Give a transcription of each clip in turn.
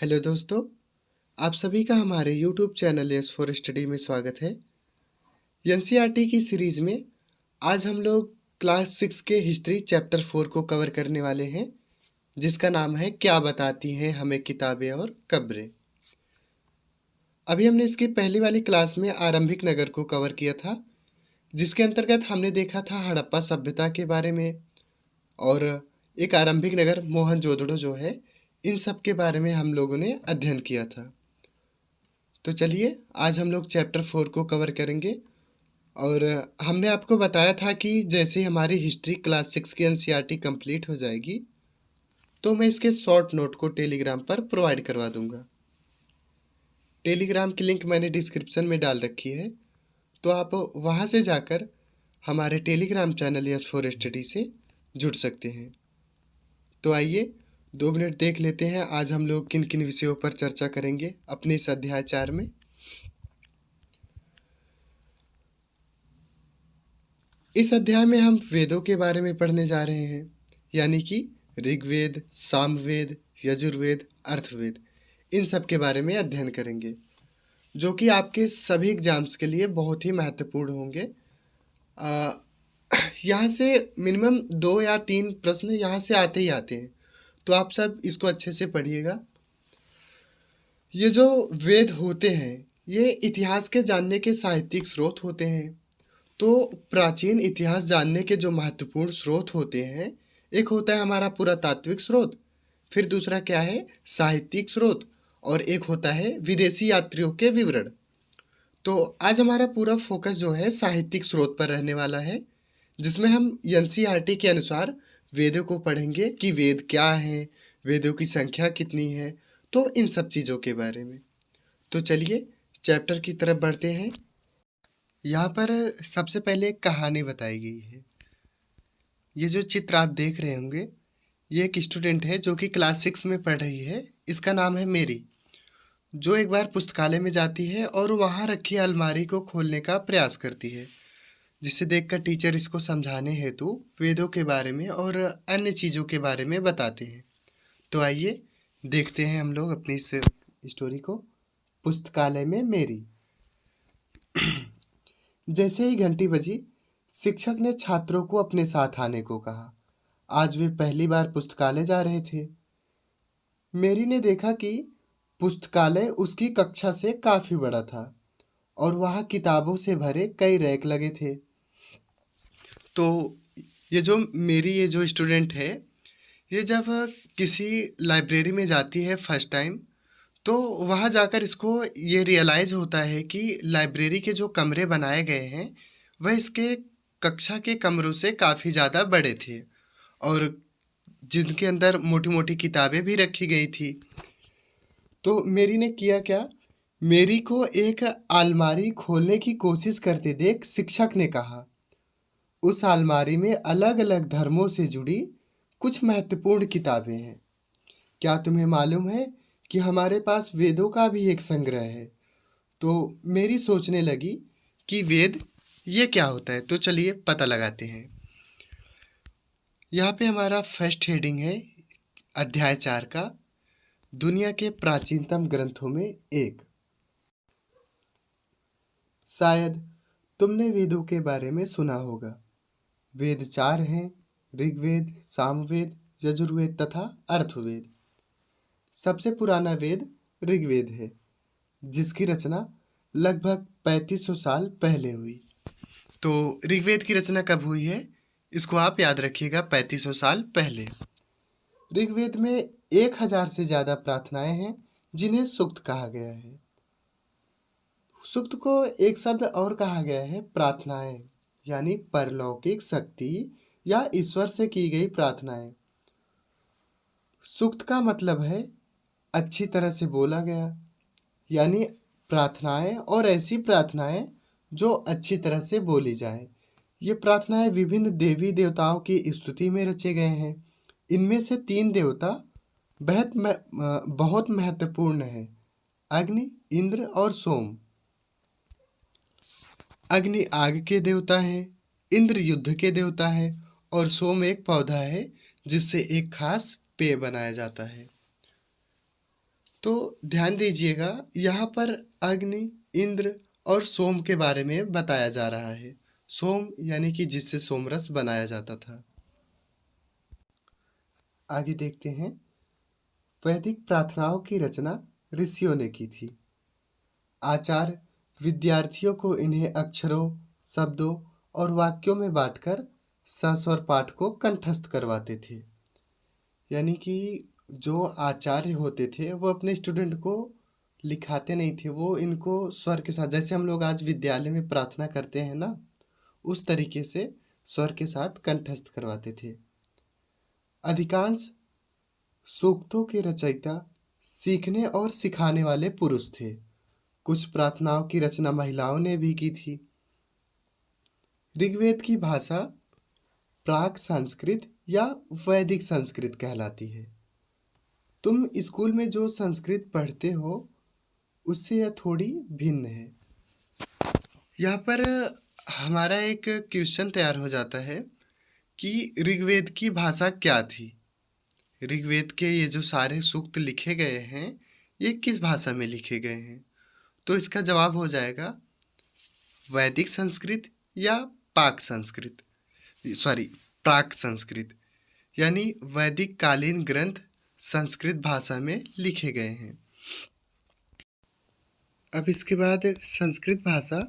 Hello दोस्तों, आप सभी का हमारे YouTube channel yes for study में स्वागत है। एनसीईआरटी की सीरीज़ में आज हम लोग क्लास 6 के हिस्ट्री चैप्टर 4 को कवर करने वाले हैं, जिसका नाम है क्या बताती हैं हमें किताबें और कब्रें। अभी हमने इसकी पहली वाली क्लास में आरंभिक नगर को कवर किया था, जिसके अंतर्गत हमने देखा था हड़प्पा सभ्यता के बारे में और एक आरंभिक नगर मोहनजोदड़ो जो है, इन सब के बारे में हम लोगों ने अध्ययन किया था। तो चलिए आज हम लोग चैप्टर 4 को कवर करेंगे। और हमने आपको बताया था कि जैसे ही हमारी हिस्ट्री क्लास 6 की एनसीईआरटी कंप्लीट हो जाएगी तो मैं इसके शॉर्ट नोट को टेलीग्राम पर प्रोवाइड करवा दूंगा। टेलीग्राम की लिंक मैंने डिस्क्रिप्शन में डाल रखी है, तो आप वहां से जाकर हमारे Telegram channel yes for study से जुड़ सकते हैं। तो आइए 2 मिनट देख लेते हैं आज हम लोग किन किन विषयों पर चर्चा करेंगे अपने इस अध्याय 4 में। इस अध्याय में हम वेदों के बारे में पढ़ने जा रहे हैं, यानी कि ऋग्वेद, सामवेद, यजुर्वेद, अर्थवेद, इन सब के बारे में अध्ययन करेंगे, जो कि आपके सभी एग्जाम्स के लिए बहुत ही महत्वपूर्ण होंगे। यहाँ से मिनिमम 2 या 3 प्रश्न यहाँ से आते ही आते हैं, तो आप सब इसको अच्छे से पढ़िएगा। ये जो वेद होते हैं ये इतिहास के जानने के साहित्यिक स्रोत होते हैं। तो प्राचीन इतिहास जानने के जो महत्वपूर्ण स्रोत होते हैं, एक होता है हमारा पुरातात्विक स्रोत, फिर दूसरा क्या है साहित्यिक स्रोत, और एक होता है विदेशी यात्रियों के विवरण। तो आज हमारा पूरा फोकस जो है साहित्यिक स्रोत पर रहने वाला है, जिसमें हम एनसीईआरटी के अनुसार वेदों को पढ़ेंगे कि वेद क्या हैं, वेदों की संख्या कितनी है, तो इन सब चीज़ों के बारे में। तो चलिए चैप्टर की तरफ बढ़ते हैं। यहाँ पर सबसे पहले एक कहानी बताई गई है। ये जो चित्र आप देख रहे होंगे, ये एक स्टूडेंट है जो कि क्लास 6 में पढ़ रही है। इसका नाम है मेरी, जो एक बार पुस्तकालय में जाती है और वहाँ रखी अलमारी को खोलने का प्रयास करती है, जिसे देखकर टीचर इसको समझाने हेतु वेदों के बारे में और अन्य चीज़ों के बारे में बताते हैं। तो आइए देखते हैं हम लोग अपनी इस स्टोरी को। पुस्तकालय में मेरी। जैसे ही घंटी बजी, शिक्षक ने छात्रों को अपने साथ आने को कहा। आज वे पहली बार पुस्तकालय जा रहे थे। मेरी ने देखा कि पुस्तकालय उसकी कक्षा से काफी बड़ा था और वहाँ किताबों से भरे कई रैक लगे थे। तो ये जो स्टूडेंट है, ये जब किसी लाइब्रेरी में जाती है फर्स्ट टाइम, तो वहाँ जाकर इसको ये रियलाइज़ होता है कि लाइब्रेरी के जो कमरे बनाए गए हैं वह इसके कक्षा के कमरों से काफ़ी ज़्यादा बड़े थे, और जिनके अंदर मोटी मोटी किताबें भी रखी गई थी। तो मेरी ने किया क्या, मेरी को एक अलमारी खोलने की कोशिश करते देख शिक्षक ने कहा, उस अलमारी में अलग अलग धर्मों से जुड़ी कुछ महत्वपूर्ण किताबें हैं। क्या तुम्हें मालूम है कि हमारे पास वेदों का भी एक संग्रह है? तो मेरी सोचने लगी कि वेद ये क्या होता है, तो चलिए पता लगाते हैं। यहाँ पे हमारा फर्स्ट हेडिंग है अध्याय 4 का, दुनिया के प्राचीनतम ग्रंथों में एक। शायद तुमने वेदों के बारे में सुना होगा। वेद 4 हैं, ऋग्वेद, सामवेद, यजुर्वेद तथा अर्थवेद। सबसे पुराना वेद ऋग्वेद है, जिसकी रचना लगभग 3500 साल पहले हुई। तो ऋग्वेद की रचना कब हुई है, इसको आप याद रखिएगा, 3500 साल पहले। ऋग्वेद में 1000 से ज़्यादा प्रार्थनाएं हैं, जिन्हें सूक्त कहा गया है। सूक्त को एक शब्द और कहा गया है प्रार्थनाएं, यानी परलौकिक शक्ति या ईश्वर से की गई प्रार्थनाएं। सूक्त का मतलब है अच्छी तरह से बोला गया, यानी प्रार्थनाएं और ऐसी प्रार्थनाएं जो अच्छी तरह से बोली जाए। ये प्रार्थनाएं विभिन्न देवी देवताओं की स्तुति में रचे गए हैं। इनमें से 3 देवता बहुत महत्वपूर्ण है, अग्नि, इंद्र और सोम। अग्नि आग के देवता हैं, इंद्र युद्ध के देवता हैं और सोम एक पौधा है जिससे एक खास पेय बनाया जाता है। तो ध्यान दीजिएगा, यहाँ पर अग्नि, इंद्र और सोम के बारे में बताया जा रहा है। सोम यानी कि जिससे सोमरस बनाया जाता था। आगे देखते हैं। वैदिक प्रार्थनाओं की रचना ऋषियों ने की थी। आचार्य विद्यार्थियों को इन्हें अक्षरों, शब्दों और वाक्यों में बांटकर सस्वर पाठ को कंठस्थ करवाते थे। यानी कि जो आचार्य होते थे वो अपने स्टूडेंट को लिखाते नहीं थे, वो इनको स्वर के साथ, जैसे हम लोग आज विद्यालय में प्रार्थना करते हैं ना, उस तरीके से स्वर के साथ कंठस्थ करवाते थे। अधिकांश सूक्तों के रचयिता सीखने और सिखाने वाले पुरुष थे। कुछ प्रार्थनाओं की रचना महिलाओं ने भी की थी। ऋग्वेद की भाषा प्राक संस्कृत या वैदिक संस्कृत कहलाती है। तुम स्कूल में जो संस्कृत पढ़ते हो उससे यह थोड़ी भिन्न है। यहाँ पर हमारा एक क्वेश्चन तैयार हो जाता है कि ऋग्वेद की भाषा क्या थी। ऋग्वेद के ये जो सारे सूक्त लिखे गए हैं ये किस भाषा में लिखे गए हैं? तो इसका जवाब हो जाएगा वैदिक संस्कृत या पाक संस्कृत, सॉरी प्राक संस्कृत। यानी वैदिक कालीन ग्रंथ संस्कृत भाषा में लिखे गए हैं। अब इसके बाद संस्कृत भाषा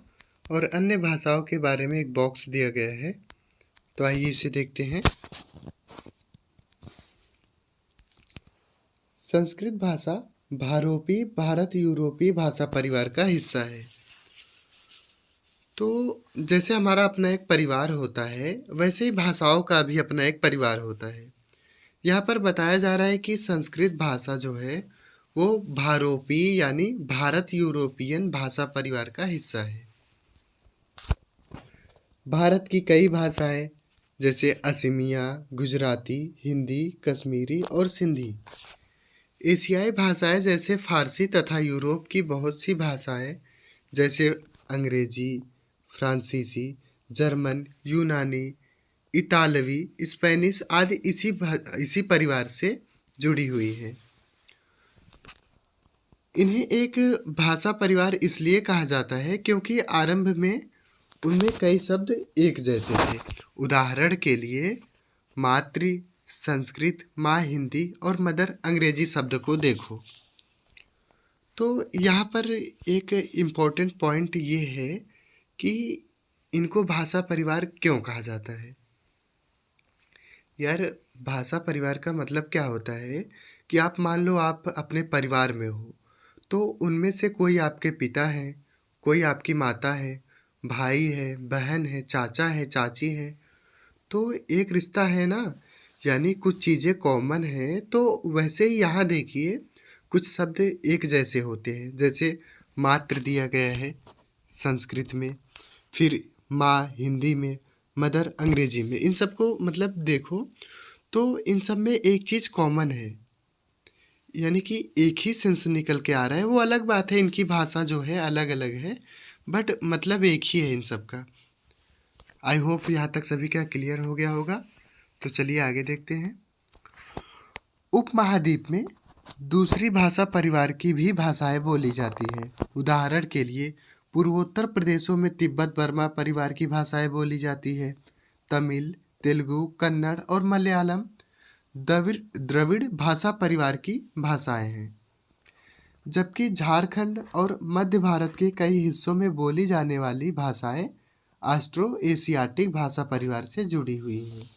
और अन्य भाषाओं के बारे में एक बॉक्स दिया गया है, तो आइए इसे देखते हैं। संस्कृत भाषा भारोपी भारत यूरोपीय भाषा परिवार का हिस्सा है। तो जैसे हमारा अपना एक परिवार होता है वैसे ही भाषाओं का भी अपना एक परिवार होता है। यहाँ पर बताया जा रहा है कि संस्कृत भाषा जो है वो भारोपीय यानी भारत यूरोपियन भाषा परिवार का हिस्सा है। भारत की कई भाषाएं जैसे असमिया, गुजराती, हिंदी, कश्मीरी और सिंधी, एशियाई भाषाएं जैसे फारसी तथा यूरोप की बहुत सी भाषाएं जैसे अंग्रेजी, फ्रांसीसी, जर्मन, यूनानी, इतालवी, स्पेनिश आदि इसी परिवार से जुड़ी हुई है। इन्हें एक भाषा परिवार इसलिए कहा जाता है क्योंकि आरंभ में उनमें कई शब्द एक जैसे थे। उदाहरण के लिए मातृ संस्कृत, माँ हिंदी और मदर अंग्रेजी शब्द को देखो। तो यहाँ पर एक इम्पोर्टेंट पॉइंट ये है कि इनको भाषा परिवार क्यों कहा जाता है। यार भाषा परिवार का मतलब क्या होता है कि आप मान लो आप अपने परिवार में हो, तो उनमें से कोई आपके पिता हैं, कोई आपकी माता है, भाई है, बहन है, चाचा है, चाची है, तो एक रिश्ता है ना, यानी कुछ चीज़ें कॉमन हैं। तो वैसे ही यहाँ देखिए कुछ शब्द एक जैसे होते हैं, जैसे मातृ दिया गया है संस्कृत में, फिर माँ हिंदी में, मदर अंग्रेजी में। इन सबको मतलब देखो तो इन सब में एक चीज़ कॉमन है, यानी कि एक ही सेंस निकल के आ रहा है। वो अलग बात है इनकी भाषा जो है अलग अलग है, बट मतलब एक ही है इन सब का। आई होप यहाँ तक सभी का क्लियर हो गया होगा। तो चलिए आगे देखते हैं। उपमहाद्वीप में दूसरी भाषा परिवार की भी भाषाएं बोली जाती हैं। उदाहरण के लिए पूर्वोत्तर प्रदेशों में तिब्बत बर्मा परिवार की भाषाएं बोली जाती है। तमिल, तेलुगु, कन्नड़ और मलयालम द्रविड़ भाषा परिवार की भाषाएं हैं। जबकि झारखंड और मध्य भारत के कई हिस्सों में बोली जाने वाली भाषाएं ऑस्ट्रो एशियाटिक भाषा परिवार से जुड़ी हुई हैं।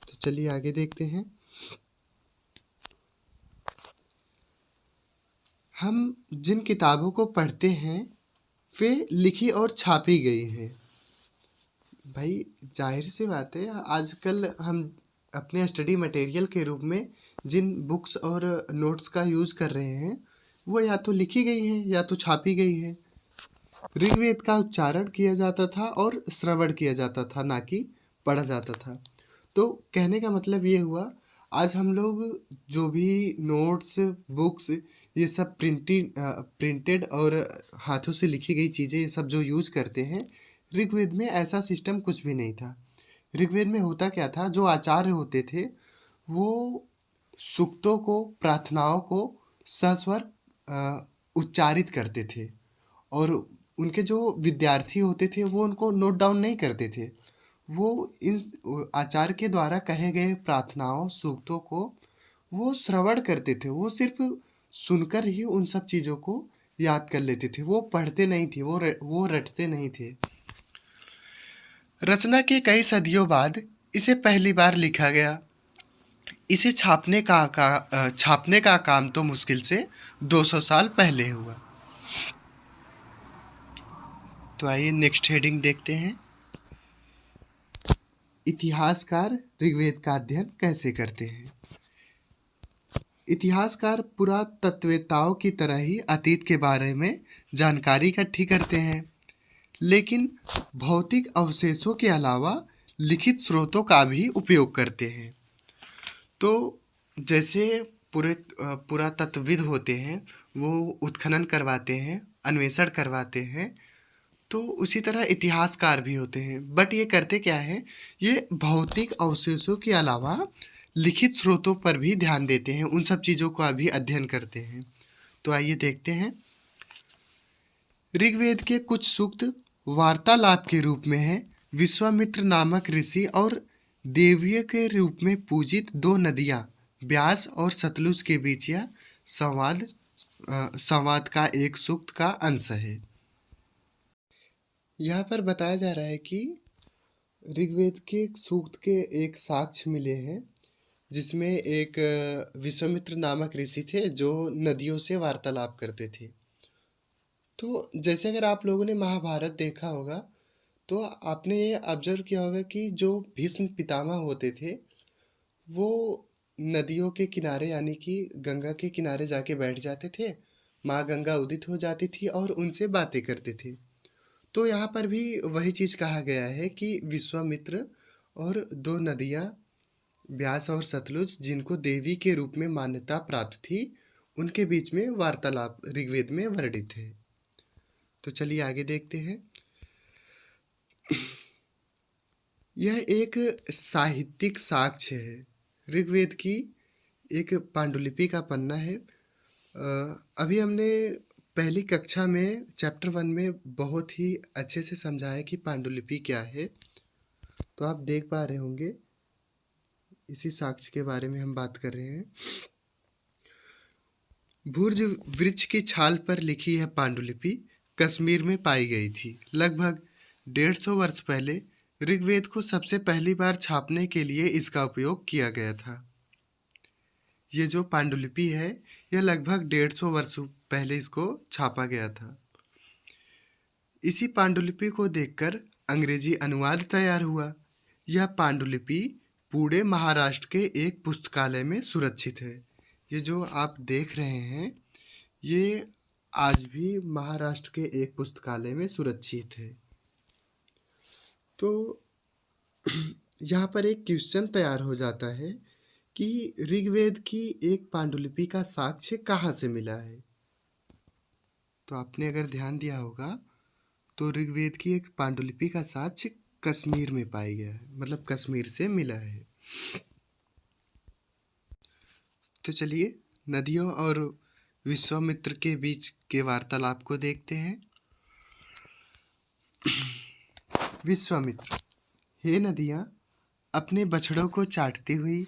तो चलिए आगे देखते हैं। हम जिन किताबों को पढ़ते हैं वे लिखी और छापी गई हैं। भाई जाहिर सी बात है, आजकल हम अपने स्टडी मटेरियल के रूप में जिन बुक्स और नोट्स का यूज़ कर रहे हैं वो या तो लिखी गई हैं या तो छापी गई हैं। ऋग्वेद का उच्चारण किया जाता था और श्रवण किया जाता था, ना कि पढ़ा जाता था। तो कहने का मतलब ये हुआ, आज हम लोग जो भी नोट्स, बुक्स, ये सब प्रिंटेड और हाथों से लिखी गई चीज़ें ये सब जो यूज करते हैं, ऋग्वेद में ऐसा सिस्टम कुछ भी नहीं था। ऋग्वेद में होता क्या था, जो आचार्य होते थे वो सूक्तों को, प्रार्थनाओं को सस्वर उच्चारित करते थे, और उनके जो विद्यार्थी होते थे वो उनको नोट डाउन नहीं करते थे। वो इन आचार्य के द्वारा कहे गए प्रार्थनाओं, सूक्तों को वो श्रवण करते थे। वो सिर्फ सुनकर ही उन सब चीज़ों को याद कर लेते थे। वो पढ़ते नहीं थे, वो रटते नहीं थे। रचना के कई सदियों बाद इसे पहली बार लिखा गया। इसे छापने का काम तो मुश्किल से 200 साल पहले हुआ। तो आइए नेक्स्ट हेडिंग देखते हैं। इतिहासकार ऋग्वेद का अध्ययन कैसे करते हैं। इतिहासकार पुरातत्ववेत्ताओं की तरह ही अतीत के बारे में जानकारी इकट्ठी करते हैं, लेकिन भौतिक अवशेषों के अलावा लिखित स्रोतों का भी उपयोग करते हैं। तो जैसे पुरातत्वविद होते हैं, वो उत्खनन करवाते हैं, अन्वेषण करवाते हैं, तो उसी तरह इतिहासकार भी होते हैं। बट ये करते क्या है, ये भौतिक अवशेषों के अलावा लिखित स्रोतों पर भी ध्यान देते हैं, उन सब चीज़ों का भी अध्ययन करते हैं। तो आइए देखते हैं। ऋग्वेद के कुछ सूक्त वार्तालाप के रूप में हैं। विश्वामित्र नामक ऋषि और देवियों के रूप में पूजित दो नदियाँ ब्यास और सतलुज के बीच यह संवाद का एक सूक्त का अंश है। यहाँ पर बताया जा रहा है कि ऋग्वेद के सूक्त के एक साक्ष्य मिले हैं, जिसमें एक विश्वामित्र नामक ऋषि थे जो नदियों से वार्तालाप करते थे। तो जैसे अगर आप लोगों ने महाभारत देखा होगा तो आपने ये ऑब्जर्व किया होगा कि जो भीष्म पितामह होते थे वो नदियों के किनारे यानी कि गंगा के किनारे जाके बैठ जाते थे। माँ गंगा उदित हो जाती थी और उनसे बातें करते थे। तो यहाँ पर भी वही चीज़ कहा गया है कि विश्वामित्र और दो नदियाँ ब्यास और सतलुज, जिनको देवी के रूप में मान्यता प्राप्त थी, उनके बीच में वार्तालाप ऋग्वेद में वर्णित है। तो चलिए आगे देखते हैं। यह एक साहित्यिक साक्ष्य है। ऋग्वेद की एक पांडुलिपि का पन्ना है। अभी हमने पहली कक्षा में चैप्टर 1 में बहुत ही अच्छे से समझाया कि पांडुलिपि क्या है। तो आप देख पा रहे होंगे, इसी साक्ष्य के बारे में हम बात कर रहे हैं। भुर्ज वृक्ष की छाल पर लिखी यह पांडुलिपि कश्मीर में पाई गई थी। लगभग 150 वर्ष पहले ऋग्वेद को सबसे पहली बार छापने के लिए इसका उपयोग किया गया था। ये जो पांडुलिपि है, यह लगभग 150 वर्ष पहले इसको छापा गया था। इसी पांडुलिपि को देखकर अंग्रेजी अनुवाद तैयार हुआ। यह पांडुलिपि पुणे महाराष्ट्र के एक पुस्तकालय में सुरक्षित है। ये जो आप देख रहे हैं, ये आज भी महाराष्ट्र के एक पुस्तकालय में सुरक्षित है। तो यहाँ पर एक क्वेश्चन तैयार हो जाता है कि ऋग्वेद की एक पांडुलिपि का साक्ष्य कहाँ से मिला है। तो आपने अगर ध्यान दिया होगा तो ऋग्वेद की एक पांडुलिपि का साक्ष्य कश्मीर में पाया गया है, मतलब कश्मीर से मिला है। तो चलिए नदियों और विश्वामित्र के बीच के वार्तालाप को देखते हैं। विश्वामित्र: हे नदियाँ, अपने बछड़ों को चाटती हुई,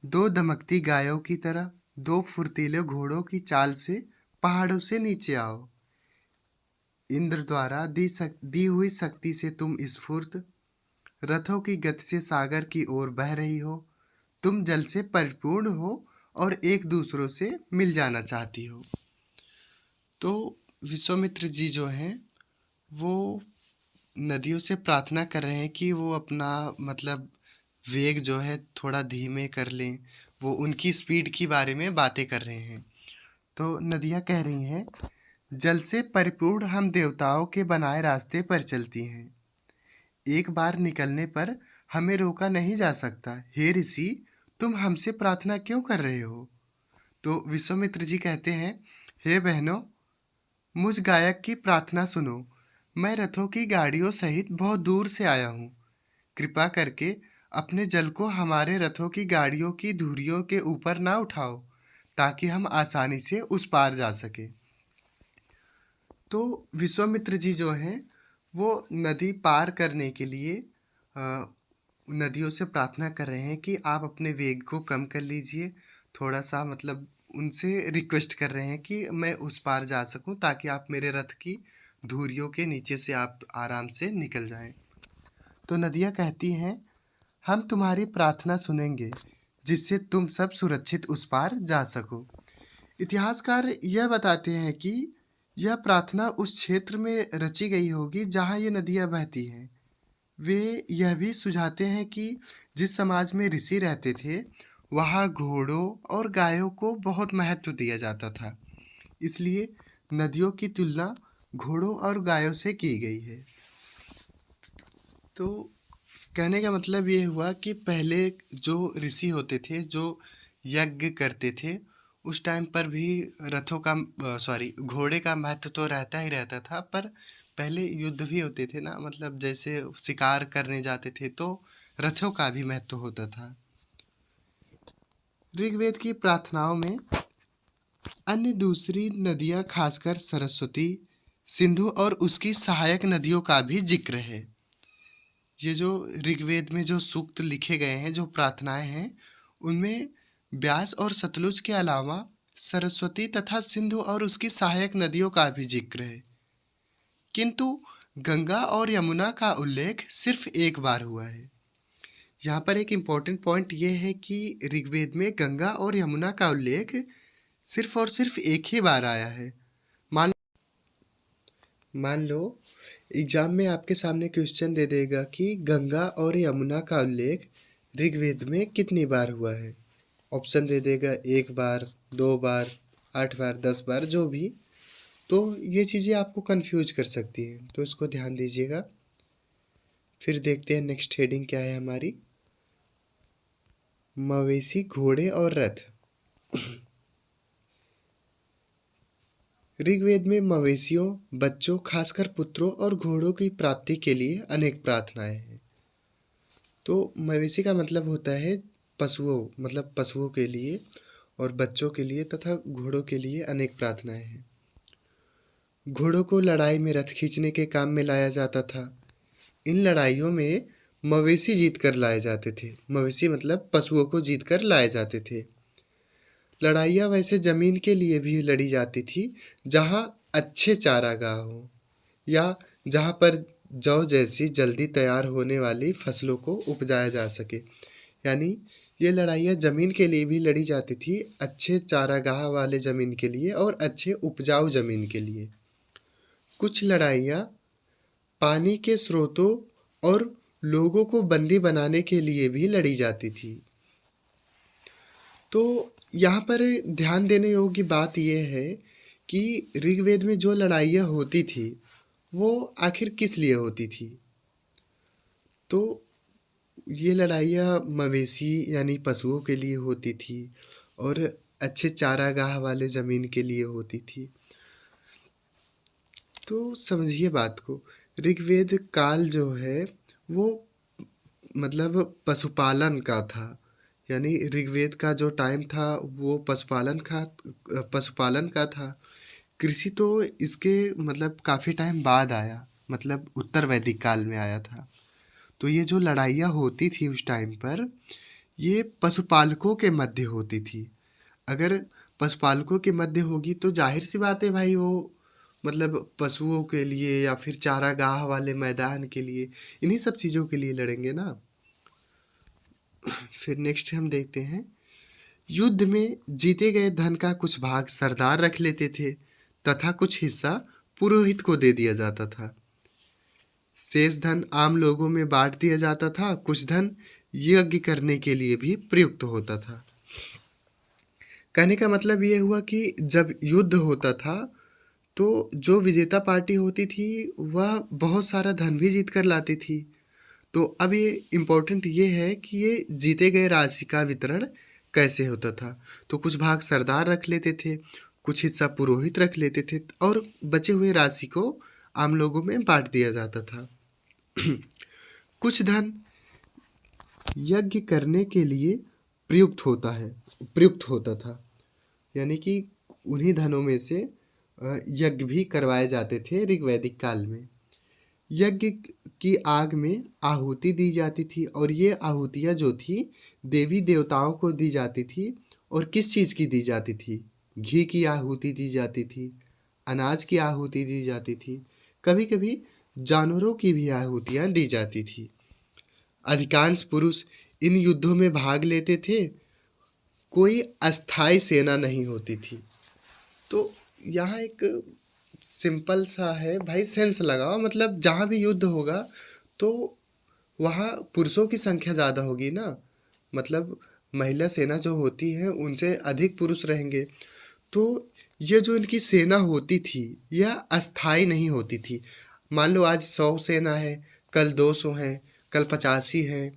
दो दमकती गायों की तरह, दो फुर्तीले घोड़ों की चाल से पहाड़ों से नीचे आओ। इंद्र द्वारा दी हुई शक्ति से तुम स्फूर्त रथों की गति से सागर की ओर बह रही हो। तुम जल से परिपूर्ण हो और एक दूसरों से मिल जाना चाहती हो। तो विश्वामित्र जी जो हैं वो नदियों से प्रार्थना कर रहे हैं कि वो अपना मतलब वेग जो है थोड़ा धीमे कर लें। वो उनकी स्पीड की बारे में बातें कर रहे हैं। तो नदियाँ कह रही हैं, जल से परिपूर्ण हम देवताओं के बनाए रास्ते पर चलती हैं। एक बार निकलने पर हमें रोका नहीं जा सकता। हे ऋषि, तुम हमसे प्रार्थना क्यों कर रहे हो? तो विश्वामित्र जी कहते हैं, हे बहनों, मुझ गायक की प्रार्थना सुनो। मैं रथों की गाड़ियों सहित बहुत दूर से आया हूँ। कृपा करके अपने जल को हमारे रथों की गाड़ियों की धुरियों के ऊपर ना उठाओ, ताकि हम आसानी से उस पार जा सके। तो विश्वामित्र जी जो हैं वो नदी पार करने के लिए नदियों से प्रार्थना कर रहे हैं कि आप अपने वेग को कम कर लीजिए। थोड़ा सा मतलब उनसे रिक्वेस्ट कर रहे हैं कि मैं उस पार जा सकूं, ताकि आप मेरे रथ की धुरियों के नीचे से आप आराम से निकल जाएं। तो नदियाँ कहती हैं, हम तुम्हारी प्रार्थना सुनेंगे, जिससे तुम सब सुरक्षित उस पार जा सको। इतिहासकार यह बताते हैं कि यह प्रार्थना उस क्षेत्र में रची गई होगी जहाँ ये नदियाँ बहती हैं। वे यह भी सुझाते हैं कि जिस समाज में ऋषि रहते थे, वहाँ घोड़ों और गायों को बहुत महत्व दिया जाता था। इसलिए नदियों की तुलना घोड़ों और गायों से की गई है। तो कहने का मतलब ये हुआ कि पहले जो ऋषि होते थे, जो यज्ञ करते थे, उस टाइम पर भी रथों का घोड़े का महत्व तो रहता ही रहता था। पर पहले युद्ध भी होते थे ना, मतलब जैसे शिकार करने जाते थे तो रथों का भी महत्व होता था। ऋग्वेद की प्रार्थनाओं में अन्य दूसरी नदियाँ, खासकर सरस्वती, सिंधु और उसकी सहायक नदियों का भी जिक्र है। ये जो ऋग्वेद में जो सूक्त लिखे गए हैं, जो प्रार्थनाएं हैं, उनमें ब्यास और सतलुज के अलावा सरस्वती तथा सिंधु और उसकी सहायक नदियों का भी जिक्र है। किंतु गंगा और यमुना का उल्लेख सिर्फ एक बार हुआ है। यहाँ पर एक इम्पॉर्टेंट पॉइंट ये है कि ऋग्वेद में गंगा और यमुना का उल्लेख सिर्फ और सिर्फ एक ही बार आया है। मान लो एग्जाम में आपके सामने क्वेश्चन दे देगा कि गंगा और यमुना का उल्लेख ऋग्वेद में कितनी बार हुआ है। ऑप्शन दे देगा 1 बार, 2 बार, 8 बार, 10 बार, जो भी। तो ये चीज़ें आपको कंफ्यूज कर सकती हैं, तो इसको ध्यान दीजिएगा। फिर देखते हैं नेक्स्ट हेडिंग क्या है हमारी। मवेशी, घोड़े और रथ। ऋग्वेद में मवेशियों, बच्चों, खासकर पुत्रों और घोड़ों की प्राप्ति के लिए अनेक प्रार्थनाएं हैं। तो मवेशी का मतलब होता है पशुओं, मतलब पशुओं के लिए, और बच्चों के लिए तथा घोड़ों के लिए अनेक प्रार्थनाएं हैं। घोड़ों को लड़ाई में रथ खींचने के काम में लाया जाता था। इन लड़ाइयों में मवेशी जीत कर लाए जाते थे। मवेशी मतलब पशुओं को जीत कर लाए जाते थे। लड़ाइयाँ वैसे ज़मीन के लिए भी लड़ी जाती थी जहाँ अच्छे चारागाह हो, या जहाँ पर जौ जैसी जल्दी तैयार होने वाली फसलों को उपजाया जा सके। यानी ये लड़ाइयाँ ज़मीन के लिए भी लड़ी जाती थी, अच्छे चारागाह वाले ज़मीन के लिए और अच्छे उपजाऊ ज़मीन के लिए। कुछ लड़ाइयाँ पानी के स्रोतों और लोगों को बंदी बनाने के लिए भी लड़ी जाती थी। तो यहाँ पर ध्यान देने योग्य बात यह है कि ऋग्वेद में जो लड़ाइयाँ होती थी वो आखिर किस लिए होती थी। तो ये लड़ाइयाँ मवेशी यानी पशुओं के लिए होती थी और अच्छे चारागाह वाले ज़मीन के लिए होती थी। तो समझिए बात को, ऋग्वेद काल जो है वो मतलब पशुपालन का था। यानी ऋग्वेद का जो टाइम था वो पशुपालन का था। कृषि तो इसके मतलब काफ़ी टाइम बाद आया, मतलब उत्तर वैदिक काल में आया था। तो ये जो लड़ाइयाँ होती थी उस टाइम पर, ये पशुपालकों के मध्य होती थी। अगर पशुपालकों के मध्य होगी तो जाहिर सी बात है भाई, वो मतलब पशुओं के लिए या फिर चारागाह वाले मैदान के लिए, इन्हीं सब चीज़ों के लिए लड़ेंगे ना। फिर नेक्स्ट हम देखते हैं, युद्ध में जीते गए धन का कुछ भाग सरदार रख लेते थे तथा कुछ हिस्सा पुरोहित को दे दिया जाता था। शेष धन आम लोगों में बांट दिया जाता था। कुछ धन यज्ञ करने के लिए भी प्रयुक्त होता था। कहने का मतलब ये हुआ कि जब युद्ध होता था तो जो विजेता पार्टी होती थी वह बहुत सारा धन भी जीत कर लाती थी। तो अब ये इम्पोर्टेंट ये है कि ये जीते गए राशि का वितरण कैसे होता था। तो कुछ भाग सरदार रख लेते थे, कुछ हिस्सा पुरोहित रख लेते थे और बचे हुए राशि को आम लोगों में बांट दिया जाता था। कुछ धन यज्ञ करने के लिए प्रयुक्त होता था। यानी कि उन्हीं धनों में से यज्ञ भी करवाए जाते थे ऋग्वैदिक काल में। यज्ञ की आग में आहुति दी जाती थी और ये आहुतियाँ जो थी देवी देवताओं को दी जाती थी। और किस चीज़ की दी जाती थी? घी की आहुति दी जाती थी, अनाज की आहुति दी जाती थी, कभी कभी जानवरों की भी आहुतियाँ दी जाती थी। अधिकांश पुरुष इन युद्धों में भाग लेते थे। कोई अस्थाई सेना नहीं होती थी। तो यहाँ एक सिंपल सा है भाई, सेंस लगाओ, मतलब जहाँ भी युद्ध होगा तो वहाँ पुरुषों की संख्या ज़्यादा होगी ना, मतलब महिला सेना जो होती है उनसे अधिक पुरुष रहेंगे। तो ये जो इनकी सेना होती थी यह अस्थाई नहीं होती थी। मान लो आज 100 सेना है, कल 200 है, कल 85 है,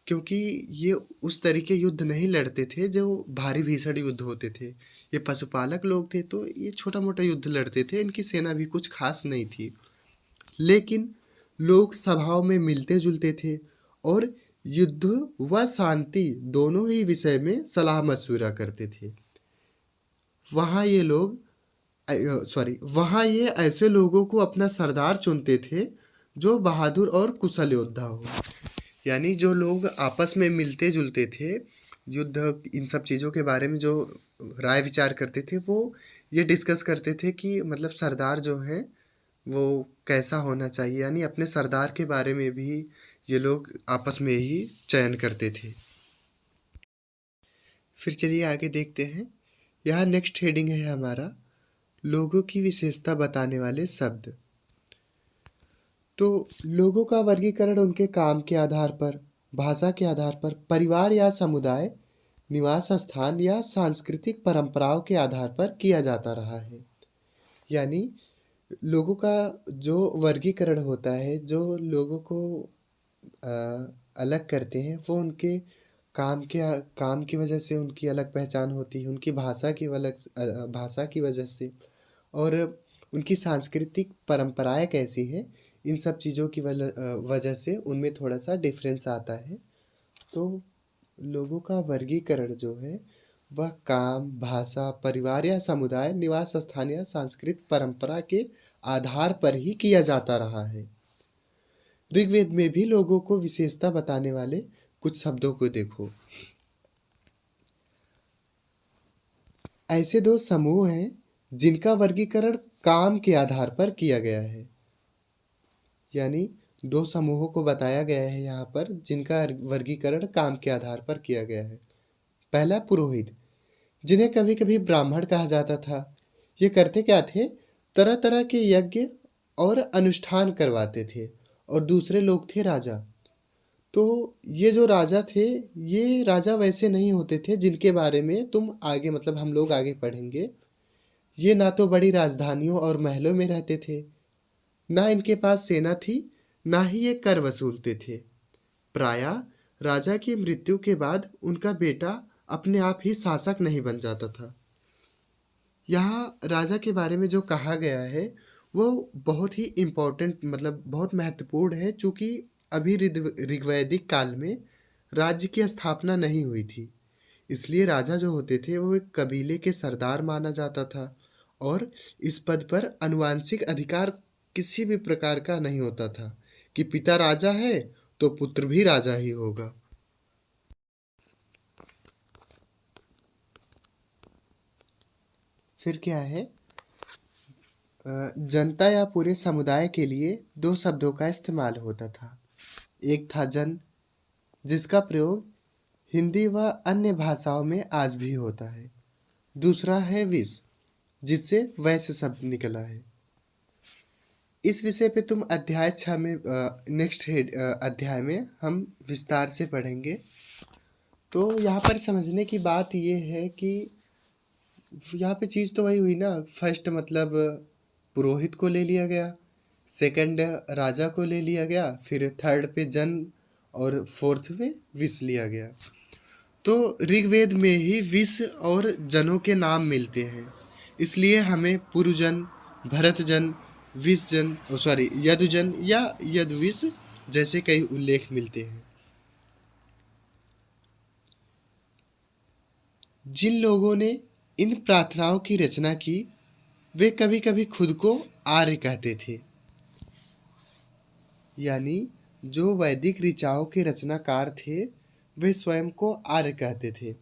क्योंकि ये उस तरीके युद्ध नहीं लड़ते थे जो भारी भीषण युद्ध होते थे। ये पशुपालक लोग थे तो ये छोटा मोटा युद्ध लड़ते थे, इनकी सेना भी कुछ खास नहीं थी। लेकिन लोग सभाओं में मिलते जुलते थे और युद्ध व शांति दोनों ही विषय में सलाह मशवरा करते थे। वहाँ ये ऐसे लोगों को अपना सरदार चुनते थे जो बहादुर और कुशल योद्धा हो। यानी जो लोग आपस में मिलते जुलते थे, युद्ध इन सब चीज़ों के बारे में जो राय विचार करते थे, वो ये डिस्कस करते थे कि मतलब सरदार जो हैं वो कैसा होना चाहिए। यानी अपने सरदार के बारे में भी ये लोग आपस में ही चयन करते थे। फिर चलिए आगे देखते हैं। यहाँ नेक्स्ट हेडिंग है हमारा लोगों की विशेषता बताने वाले शब्द। तो लोगों का वर्गीकरण उनके काम के आधार पर, भाषा के आधार पर, परिवार या समुदाय, निवास स्थान या सांस्कृतिक परंपराओं के आधार पर किया जाता रहा है। यानी लोगों का जो वर्गीकरण होता है, जो लोगों को अलग करते हैं, वो उनके काम की वजह से उनकी अलग पहचान होती है, उनकी भाषा की वजह से, और उनकी सांस्कृतिक परंपराएं कैसी हैं, इन सब चीज़ों की वजह से उनमें थोड़ा सा डिफरेंस आता है। तो लोगों का वर्गीकरण जो है वह काम, भाषा, परिवार या समुदाय, निवास स्थान या सांस्कृतिक परंपरा के आधार पर ही किया जाता रहा है। ऋग्वेद में भी लोगों को विशेषता बताने वाले कुछ शब्दों को देखो। ऐसे 2 समूह हैं जिनका वर्गीकरण काम के आधार पर किया गया है। यानी 2 समूहों को बताया गया है यहाँ पर जिनका वर्गीकरण काम के आधार पर किया गया है। पहला पुरोहित, जिन्हें कभी कभी ब्राह्मण कहा जाता था। ये करते क्या थे? तरह तरह के यज्ञ और अनुष्ठान करवाते थे। और दूसरे लोग थे राजा। तो ये जो राजा थे, ये राजा वैसे नहीं होते थे जिनके बारे में तुम आगे मतलब हम लोग आगे पढ़ेंगे। ये ना तो बड़ी राजधानियों और महलों में रहते थे, ना इनके पास सेना थी, ना ही ये कर वसूलते थे। प्रायः राजा की मृत्यु के बाद उनका बेटा अपने आप ही शासक नहीं बन जाता था। यहाँ राजा के बारे में जो कहा गया है वो बहुत ही इम्पोर्टेंट, मतलब बहुत महत्वपूर्ण है, चूँकि अभी ऋग्वैदिक काल में राज्य की स्थापना नहीं हुई थी। इसलिए राजा जो होते थे वो एक कबीले के सरदार माना जाता था और इस पद पर आनुवंशिक अधिकार किसी भी प्रकार का नहीं होता था कि पिता राजा है तो पुत्र भी राजा ही होगा। फिर क्या है? जनता या पूरे समुदाय के लिए 2 शब्दों का इस्तेमाल होता था। एक था जन, जिसका प्रयोग हिंदी व अन्य भाषाओं में आज भी होता है। दूसरा है विष, जिससे वैश्य शब्द निकला है। इस विषय पे तुम अध्याय 6 में नेक्स्ट अध्याय में हम विस्तार से पढ़ेंगे। तो यहाँ पर समझने की बात ये है कि यहाँ पे चीज़ तो वही हुई ना। फर्स्ट मतलब पुरोहित को ले लिया गया, सेकंड राजा को ले लिया गया, फिर थर्ड पे जन और फोर्थ पे विष लिया गया। तो ऋग्वेद में ही विष और जनों के नाम मिलते हैं, इसलिए हमें पुरुजन, भरतजन, विषजन यदुजन या यदुविष जैसे कई उल्लेख मिलते हैं। जिन लोगों ने इन प्रार्थनाओं की रचना की वे कभी कभी खुद को आर्य कहते थे। यानी जो वैदिक ऋचाओं के रचनाकार थे वे स्वयं को आर्य कहते थे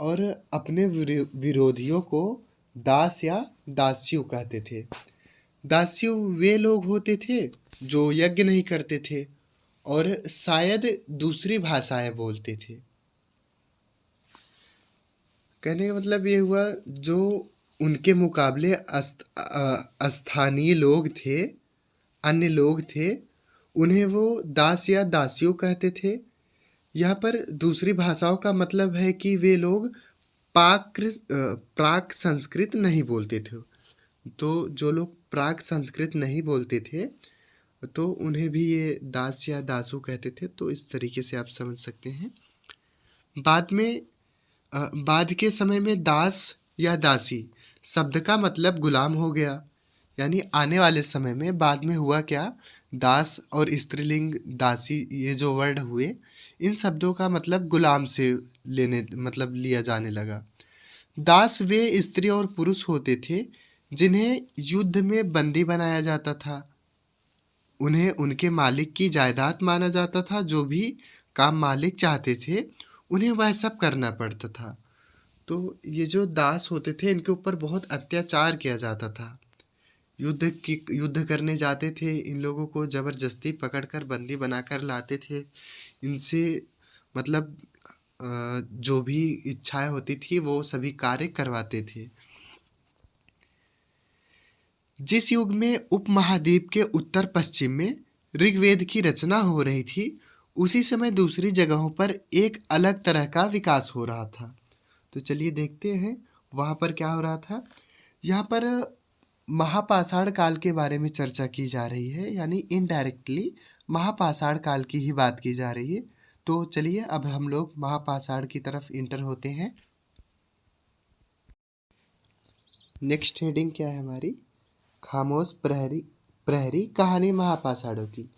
और अपने विरोधियों को दास या दास्यु कहते थे। दास्यु वे लोग होते थे जो यज्ञ नहीं करते थे और शायद दूसरी भाषाएं बोलते थे। कहने का मतलब ये हुआ जो उनके मुकाबले स्थानीय लोग थे, अन्य लोग थे, उन्हें वो दास या दासियों कहते थे। यहाँ पर दूसरी भाषाओं का मतलब है कि वे लोग प्राक संस्कृत नहीं बोलते थे। तो जो लोग प्राक संस्कृत नहीं बोलते थे तो उन्हें भी ये दास या दासू कहते थे। तो इस तरीके से आप समझ सकते हैं। बाद के समय में दास या दासी शब्द का मतलब गुलाम हो गया। यानी आने वाले समय में बाद में हुआ क्या, दास और स्त्रीलिंग दासी ये जो वर्ड हुए इन शब्दों का मतलब गुलाम से लेने मतलब लिया जाने लगा। दास वे स्त्री और पुरुष होते थे जिन्हें युद्ध में बंदी बनाया जाता था। उन्हें उनके मालिक की जायदाद माना जाता था। जो भी काम मालिक चाहते थे उन्हें वह सब करना पड़ता था। तो ये जो दास होते थे इनके ऊपर बहुत अत्याचार किया जाता था। युद्ध करने जाते थे, इन लोगों को जबरदस्ती पकड़कर बंदी बनाकर लाते थे। इनसे मतलब जो भी इच्छाएं होती थी वो सभी कार्य करवाते थे। जिस युग में उपमहाद्वीप के उत्तर पश्चिम में ऋग्वेद की रचना हो रही थी उसी समय दूसरी जगहों पर एक अलग तरह का विकास हो रहा था। तो चलिए देखते हैं वहाँ पर क्या हो रहा था। यहाँ पर महापाषाण काल के बारे में चर्चा की जा रही है, यानी इनडायरेक्टली महापाषाण काल की ही बात की जा रही है। तो चलिए अब हम लोग महापाषाण की तरफ इंटर होते हैं। नेक्स्ट हेडिंग क्या है हमारी, खामोश प्रहरी प्रहरी कहानी महापाषाणों की।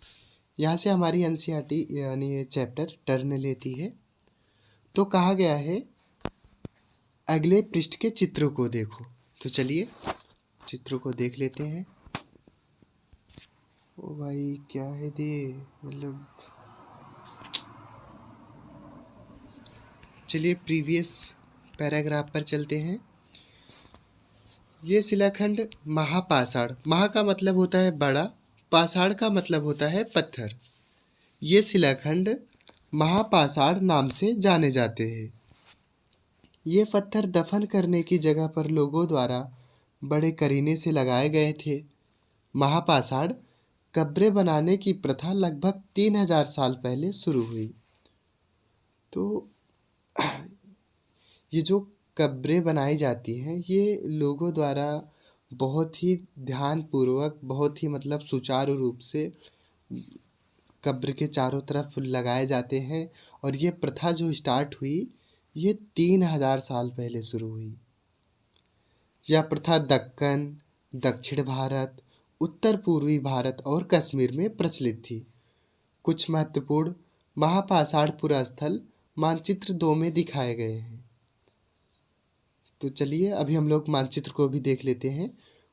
यहाँ से हमारी एनसीईआरटी यानी ये चैप्टर टर्न लेती है। तो कहा गया है अगले पृष्ठ के चित्रों को देखो। तो चलिए चित्रों को देख लेते हैं। ओ भाई क्या है ये, मतलब चलिए प्रीवियस पैराग्राफ पर चलते हैं। ये शिलाखंड महापाषाण, महा का मतलब होता है बड़ा, पाषाण का मतलब होता है पत्थर। ये शिलाखंड महापाषाण नाम से जाने जाते हैं। ये पत्थर दफन करने की जगह पर लोगों द्वारा बड़े करीने से लगाए गए थे। महापाषाण कब्रें बनाने की प्रथा लगभग 3000 साल पहले शुरू हुई। तो ये जो कब्रें बनाई जाती हैं ये लोगों द्वारा बहुत ही ध्यानपूर्वक, बहुत ही मतलब सुचारू रूप से कब्र के चारों तरफ लगाए जाते हैं। और ये प्रथा जो स्टार्ट हुई ये 3000 साल पहले शुरू हुई। यह प्रथा दक्कन, दक्षिण भारत, उत्तर पूर्वी भारत और कश्मीर में प्रचलित थी। कुछ महत्वपूर्ण महापाषाण पुरास्थल मानचित्र 2 में दिखाए गए हैं। तो चलिए अभी हम लोग मानचित्र को भी देख लेते हैं।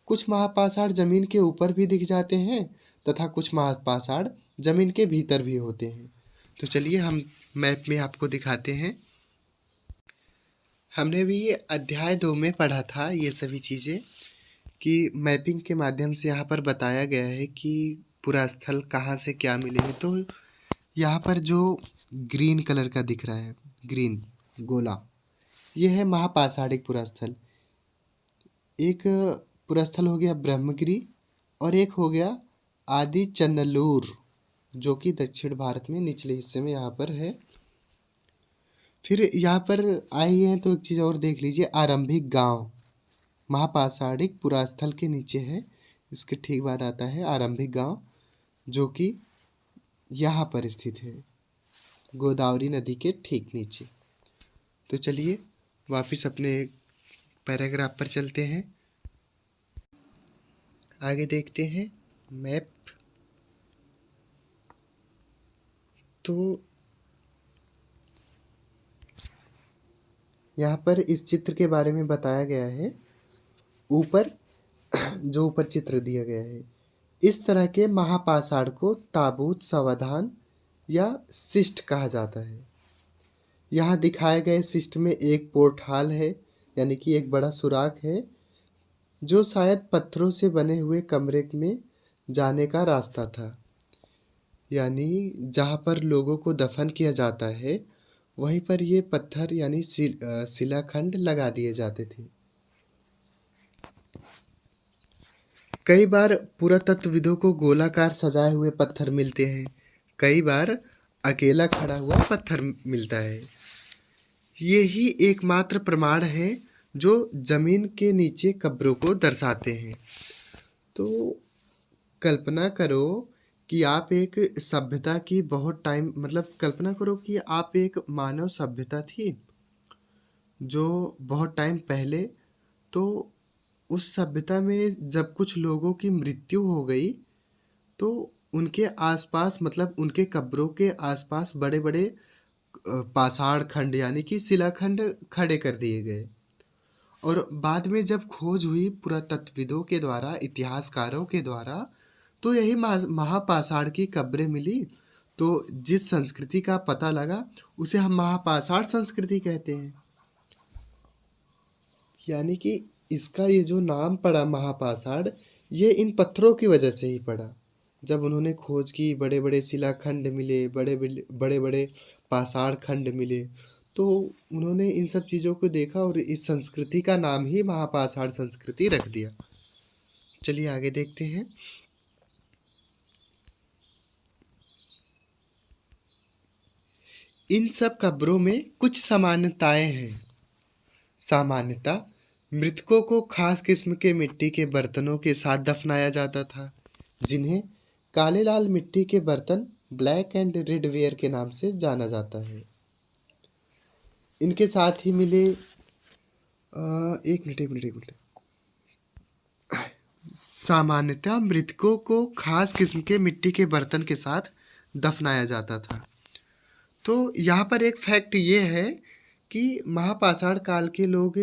कुछ महापाषाण जमीन के ऊपर भी दिख जाते हैं तथा कुछ महापाषाण जमीन के भीतर भी होते हैं। तो चलिए हम मैप में आपको दिखाते हैं। हमने भी ये अध्याय 2 में पढ़ा था ये सभी चीज़ें कि मैपिंग के माध्यम से यहाँ पर बताया गया है कि पुरास्थल कहाँ से क्या मिले हैं। तो यहाँ पर जो ग्रीन कलर का दिख रहा है, ग्रीन गोला, ये है महापाषाणिक पुरास्थल। एक पुरास्थल हो गया ब्रह्मगिरी और एक हो गया आदि चन्नलूर जो कि दक्षिण भारत में निचले हिस्से में यहाँ पर है। फिर यहाँ पर आए हैं तो एक चीज़ और देख लीजिए, आरंभिक गांव महापाषाणिक पुरास्थल के नीचे है। इसके ठीक बाद आता है आरंभिक गांव जो कि यहाँ पर स्थित है, गोदावरी नदी के ठीक नीचे। तो चलिए वापस अपने पैराग्राफ पर चलते हैं, आगे देखते हैं मैप। तो यहाँ पर इस चित्र के बारे में बताया गया है। ऊपर जो ऊपर चित्र दिया गया है, इस तरह के महापाषाण को ताबूत, सावधान या शिष्ट कहा जाता है। यहाँ दिखाए गए शिष्ट में एक पोर्टल है, यानी कि एक बड़ा सुराख है, जो शायद पत्थरों से बने हुए कमरे में जाने का रास्ता था। यानी जहाँ पर लोगों को दफन किया जाता है, वहीं पर ये पत्थर यानी शिलाखंड लगा दिए जाते थे। कई बार पुरातत्वविदों को गोलाकार सजाए हुए पत्थर मिलते हैं, कई बार अकेला खड़ा हुआ पत्थर मिलता है। यही एकमात्र प्रमाण है जो जमीन के नीचे कब्रों को दर्शाते हैं। तो कल्पना करो कि आप एक सभ्यता की बहुत टाइम मतलब कल्पना करो कि आप एक मानव सभ्यता थी जो बहुत टाइम पहले, तो उस सभ्यता में जब कुछ लोगों की मृत्यु हो गई तो उनके आसपास मतलब उनके कब्रों के आसपास बड़े बड़े पाषाण खंड यानी कि शिलाखंड खड़े कर दिए गए। और बाद में जब खोज हुई पुरातत्वविदों के द्वारा, इतिहासकारों के द्वारा, तो यही महापाषाण की कब्रें मिली। तो जिस संस्कृति का पता लगा उसे हम महापाषाण संस्कृति कहते हैं। यानी कि इसका ये जो नाम पड़ा महापाषाण, ये इन पत्थरों की वजह से ही पड़ा। जब उन्होंने खोज की, बड़े बड़े शिलाखंड मिले, बड़े बड़े पाषाण खंड मिले, तो उन्होंने इन सब चीज़ों को देखा और इस संस्कृति का नाम ही महापाषाण संस्कृति रख दिया। चलिए आगे देखते हैं। इन सब कब्रों में कुछ समानताएं हैं। सामान्यतः मृतकों को खास किस्म के मिट्टी के बर्तनों के साथ दफनाया जाता था, जिन्हें काले लाल मिट्टी के बर्तन, ब्लैक एंड रेड वेयर के नाम से जाना जाता है। इनके साथ ही मिले एक मिनट। सामान्यतः मृतकों को खास किस्म के मिट्टी के बर्तन के साथ दफनाया जाता था। तो यहाँ पर एक फैक्ट ये है कि महापाषाण काल के लोग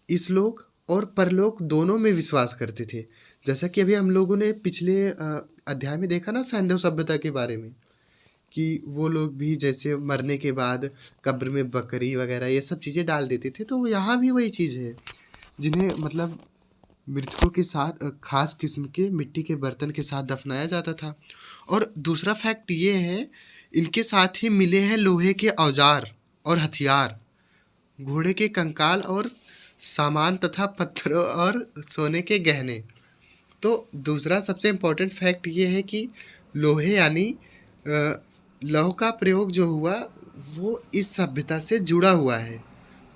इस लोक और परलोक दोनों में विश्वास करते थे। जैसा कि अभी हम लोगों ने पिछले अध्याय में देखा ना सैंधव सभ्यता के बारे में, कि वो लोग भी जैसे मरने के बाद कब्र में बकरी वगैरह ये सब चीज़ें डाल देते थे। तो यहाँ भी वही चीज़ है, जिन्हें मतलब मृतकों के साथ खास किस्म के मिट्टी के बर्तन के साथ दफनाया जाता था। और दूसरा फैक्ट ये है, इनके साथ ही मिले हैं लोहे के औजार और हथियार, घोड़े के कंकाल और सामान तथा पत्थरों और सोने के गहने। तो दूसरा सबसे इम्पोर्टेंट फैक्ट ये है कि लोहे यानी लौह का प्रयोग जो हुआ वो इस सभ्यता से जुड़ा हुआ है।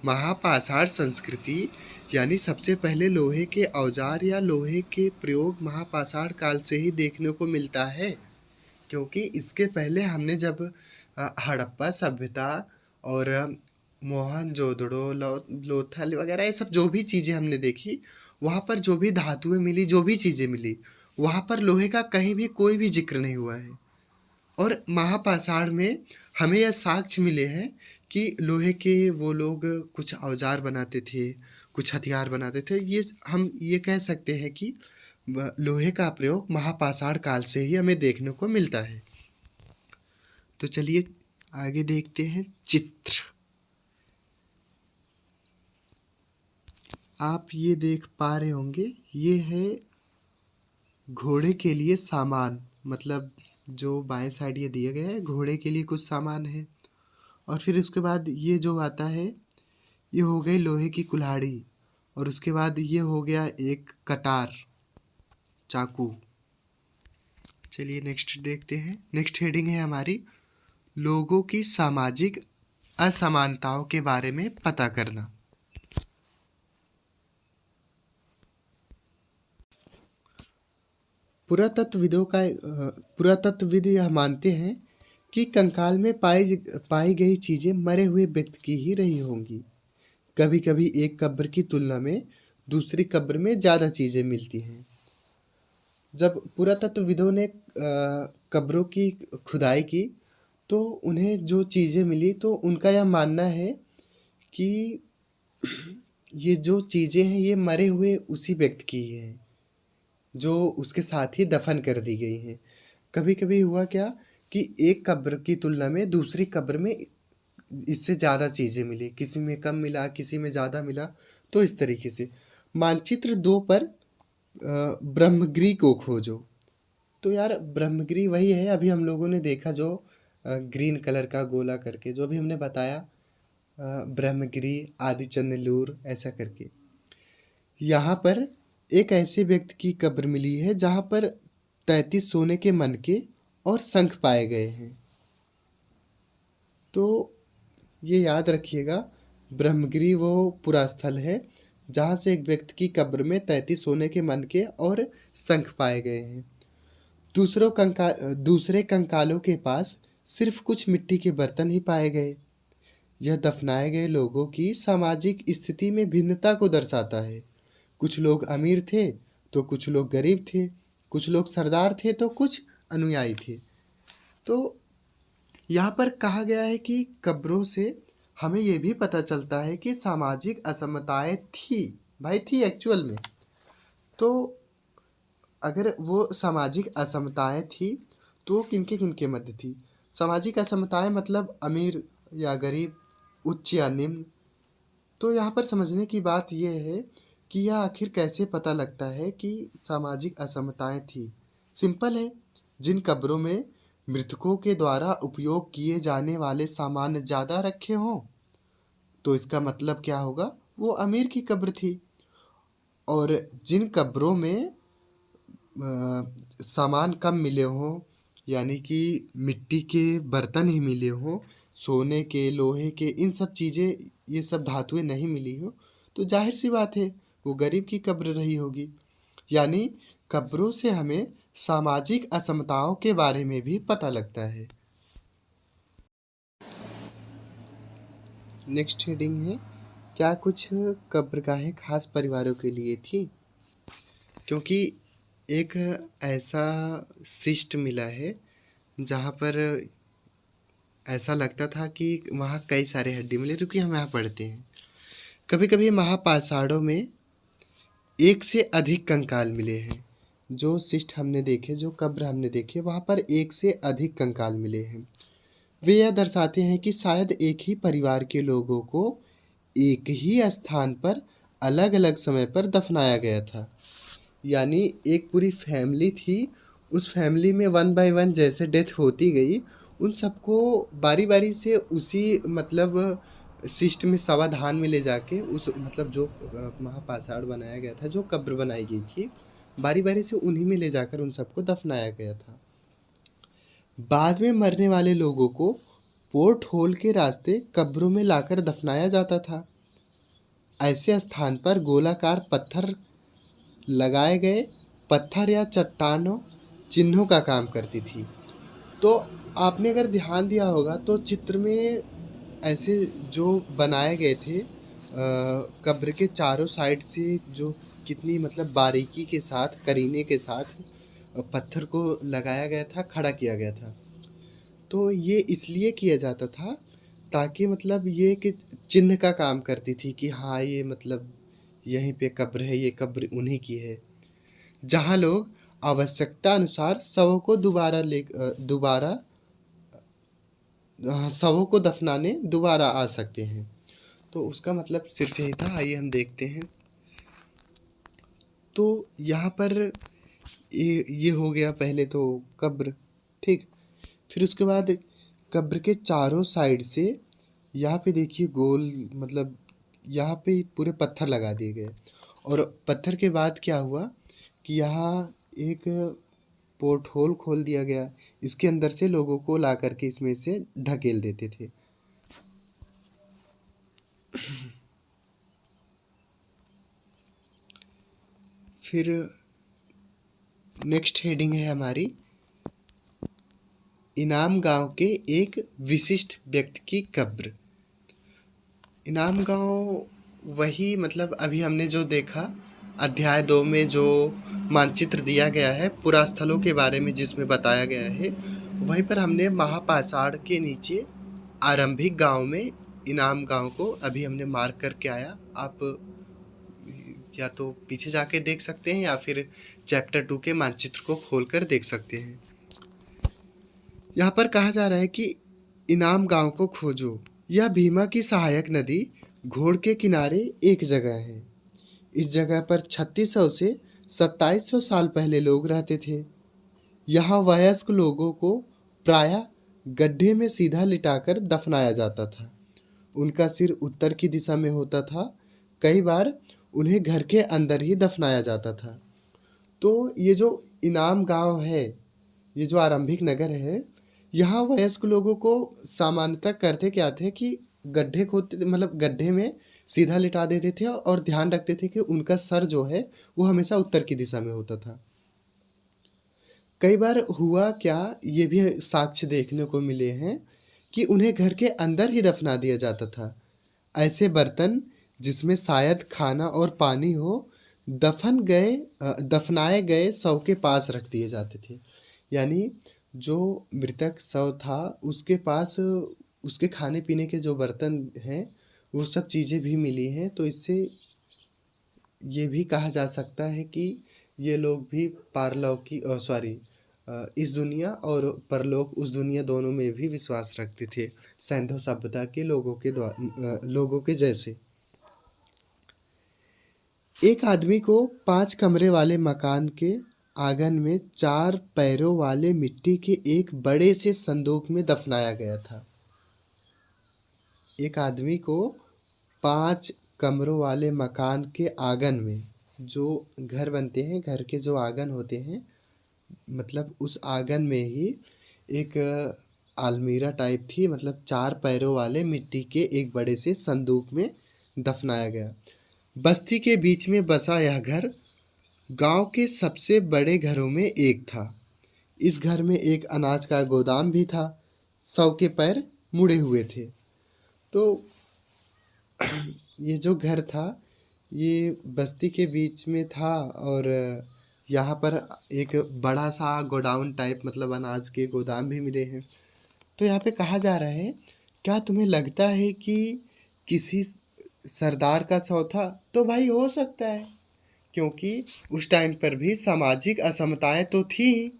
महापाषाण संस्कृति यानी सबसे पहले लोहे के औजार या लोहे के प्रयोग महापाषाण काल से ही देखने को मिलता है, क्योंकि इसके पहले हमने जब हड़प्पा सभ्यता और मोहनजोदड़ो, लोथल वगैरह ये सब जो भी चीज़ें हमने देखी, वहाँ पर जो भी धातुएं मिली, जो भी चीज़ें मिली, वहाँ पर लोहे का कहीं भी कोई भी जिक्र नहीं हुआ है। और महापाषाण में हमें यह साक्ष्य मिले हैं कि लोहे के वो लोग कुछ औजार बनाते थे, कुछ हथियार बनाते थे। ये हम ये कह सकते हैं कि लोहे का प्रयोग महापाषाण काल से ही हमें देखने को मिलता है। तो चलिए आगे देखते हैं चित्र। आप ये देख पा रहे होंगे, ये है घोड़े के लिए सामान, मतलब जो बाएं साइड ये दिया गया है, घोड़े के लिए कुछ सामान है। और फिर उसके बाद ये जो आता है, ये हो गई लोहे की कुल्हाड़ी, और उसके बाद ये हो गया एक कटार, चाकू। चलिए नेक्स्ट देखते हैं। नेक्स्ट हेडिंग है हमारी लोगों की सामाजिक असमानताओं के बारे में पता करना। पुरातत्वविद यह मानते हैं कि कंकाल में पाई गई चीज़ें मरे हुए व्यक्ति की ही रही होंगी। कभी कभी एक कब्र की तुलना में दूसरी कब्र में ज़्यादा चीज़ें मिलती हैं। जब पुरातत्वविदों ने कब्रों की खुदाई की तो उन्हें जो चीज़ें मिली, तो उनका यह मानना है कि ये जो चीज़ें हैं ये मरे हुए उसी व्यक्ति की ही हैं जो उसके साथ ही दफन कर दी गई हैं। कभी कभी हुआ क्या कि एक कब्र की तुलना में दूसरी कब्र में इससे ज़्यादा चीज़ें मिली, किसी में कम मिला, किसी में ज़्यादा मिला। तो इस तरीके से मानचित्र 2 पर ब्रह्मगिरी को खोजो। तो यार ब्रह्मगिरी वही है अभी हम लोगों ने देखा जो ग्रीन कलर का गोला करके जो अभी हमने बताया, ब्रह्मगिरी, आदिचंदनूर ऐसा करके। यहाँ पर एक ऐसे व्यक्ति की कब्र मिली है जहाँ पर 33 सोने के मनके और शंख पाए गए हैं। तो ये याद रखिएगा, ब्रह्मगिरी वो पूरा स्थल है जहाँ से एक व्यक्ति की कब्र में 33 सोने के मनके और शंख पाए गए हैं। दूसरे कंकालों के पास सिर्फ कुछ मिट्टी के बर्तन ही पाए गए। यह दफनाए गए लोगों की सामाजिक स्थिति में भिन्नता को दर्शाता है। कुछ लोग अमीर थे तो कुछ लोग गरीब थे, कुछ लोग सरदार थे तो कुछ अनुयायी थे। तो यहाँ पर कहा गया है कि कब्रों से हमें ये भी पता चलता है कि सामाजिक असमताएं थी, भाई थी एक्चुअल में। तो अगर वो सामाजिक असमताएं थी तो किनके किनके मध्य थी? सामाजिक असमताएं मतलब अमीर या गरीब, उच्च या निम्न। तो यहाँ पर समझने की बात यह है कि यह आखिर कैसे पता लगता है कि सामाजिक असमताएं थी। सिंपल है, जिन कब्रों में मृतकों के द्वारा उपयोग किए जाने वाले सामान ज़्यादा रखे हों तो इसका मतलब क्या होगा, वो अमीर की कब्र थी। और जिन कब्रों में सामान कम मिले हों, यानी कि मिट्टी के बर्तन ही मिले हों, सोने के, लोहे के, इन सब चीज़ें, ये सब धातुएं नहीं मिली हो, तो जाहिर सी बात है वो गरीब की कब्र रही होगी। यानी कब्रों से हमें सामाजिक असमताओं के बारे में भी पता लगता है। नेक्स्ट हेडिंग है, क्या कुछ कब्रगाहें खास परिवारों के लिए थी? क्योंकि एक ऐसा शिष्ट मिला है जहाँ पर ऐसा लगता था कि वहाँ कई सारे हड्डी मिले। रुकिए हम यहाँ पढ़ते हैं। कभी कभी महापाषाणों में एक से अधिक कंकाल मिले हैं। जो शिष्ट हमने देखे, जो कब्र हमने देखे, वहाँ पर एक से अधिक कंकाल मिले हैं। वे यह दर्शाते हैं कि शायद एक ही परिवार के लोगों को एक ही स्थान पर अलग अलग समय पर दफनाया गया था। यानी एक पूरी फैमिली थी, उस फैमिली में 1 बाय 1 जैसे डेथ होती गई, उन सबको बारी बारी से उसी मतलब शिष्ट में सावधान में ले जाके उस मतलब जो महापाषाण बनाया गया था, जो कब्र बनाई गई थी, बारी बारी से उन्हीं में ले जाकर उन सबको दफनाया गया था। बाद में मरने वाले लोगों को पोर्ट होल के रास्ते कब्रों में लाकर दफनाया जाता था। ऐसे स्थान पर गोलाकार पत्थर लगाए गए, पत्थर या चट्टानों चिन्हों का काम करती थी। तो आपने अगर ध्यान दिया होगा तो चित्र में ऐसे जो बनाए गए थे कब्र के चारों साइड से, जो कितनी मतलब बारीकी के साथ, करीने के साथ पत्थर को लगाया गया था, खड़ा किया गया था। तो ये इसलिए किया जाता था ताकि मतलब ये कि चिन्ह का काम करती थी कि हाँ ये मतलब यहीं पे कब्र है, ये कब्र उन्हीं की है, जहाँ लोग आवश्यकता अनुसार शवों को दफनाने दोबारा आ सकते हैं। तो उसका मतलब सिर्फ यही था। आइए हम देखते हैं। तो यहाँ पर ये हो गया पहले तो कब्र, ठीक। फिर उसके बाद कब्र के चारों साइड से यहाँ पे देखिए गोल, मतलब यहाँ पे पूरे पत्थर लगा दिए गए। और पत्थर के बाद क्या हुआ कि यहाँ एक पोर्ट होल खोल दिया गया, इसके अंदर से लोगों को ला करके इसमें से ढकेल देते थे। फिर नेक्स्ट हेडिंग है हमारी, इनाम गांव के एक विशिष्ट व्यक्ति की कब्र। इनाम गांव वही मतलब अभी हमने जो देखा अध्याय 2 में जो मानचित्र दिया गया है पुरा स्थलों के बारे में, जिसमें बताया गया है, वहीं पर हमने महापाषाण के नीचे आरंभिक गांव में इनाम गांव को अभी हमने मार्क करके आया। आप या तो पीछे जाके देख सकते हैं या फिर चैप्टर 2 के मानचित्र को खोलकर देख सकते हैं। यहाँ पर कहा जा रहा है कि इनाम गांव को खोजो। यह भीमा की सहायक नदी घोड़ के किनारे एक जगह है। इस जगह पर 3600 से 2700 साल पहले लोग रहते थे। यहाँ वयस्क लोगों को प्रायः गड्ढे में सीधा लिटाकर दफनाया जाता था। उनका सिर उत्तर की दिशा में होता था। कई बार उन्हें घर के अंदर ही दफनाया जाता था। तो ये जो इनाम गांव है, ये जो आरंभिक नगर है, यहाँ वयस्क लोगों को सामान्यतः करते क्या थे कि गड्ढे खोदते थे, मतलब गड्ढे में सीधा लिटा देते थे और ध्यान रखते थे कि उनका सर जो है वो हमेशा उत्तर की दिशा में होता था। कई बार हुआ क्या, ये भी साक्ष्य देखने को मिले हैं कि उन्हें घर के अंदर ही दफना दिया जाता था। ऐसे बर्तन जिसमें शायद खाना और पानी हो, दफनाए गए शव के पास रख दिए जाते थे। यानी जो मृतक शव था उसके पास उसके खाने पीने के जो बर्तन हैं वो सब चीज़ें भी मिली हैं। तो इससे ये भी कहा जा सकता है कि ये लोग भी पारलौकी इस दुनिया और परलोक उस दुनिया दोनों में भी विश्वास रखते थे, सैंधव सभ्यता के लोगों के जैसे। एक आदमी को 5 कमरे वाले मकान के आंगन में 4 पैरों वाले मिट्टी के एक बड़े से संदूक में दफनाया गया था। एक आदमी को 5 कमरों वाले मकान के आंगन में, जो घर बनते हैं, घर के जो आंगन होते हैं, मतलब उस आंगन में ही एक अलमीरा टाइप थी, मतलब 4 पैरों वाले मिट्टी के एक बड़े से संदूक में दफनाया गया। बस्ती के बीच में बसा यह घर गांव के सबसे बड़े घरों में एक था। इस घर में एक अनाज का गोदाम भी था। शव के पैर मुड़े हुए थे। तो ये जो घर था ये बस्ती के बीच में था और यहाँ पर एक बड़ा सा गोडाउन टाइप, मतलब अनाज के गोदाम भी मिले हैं। तो यहाँ पे कहा जा रहा है, क्या तुम्हें लगता है कि किसी सरदार का शव था? तो भाई हो सकता है, क्योंकि उस टाइम पर भी सामाजिक असमताएं तो थी ही,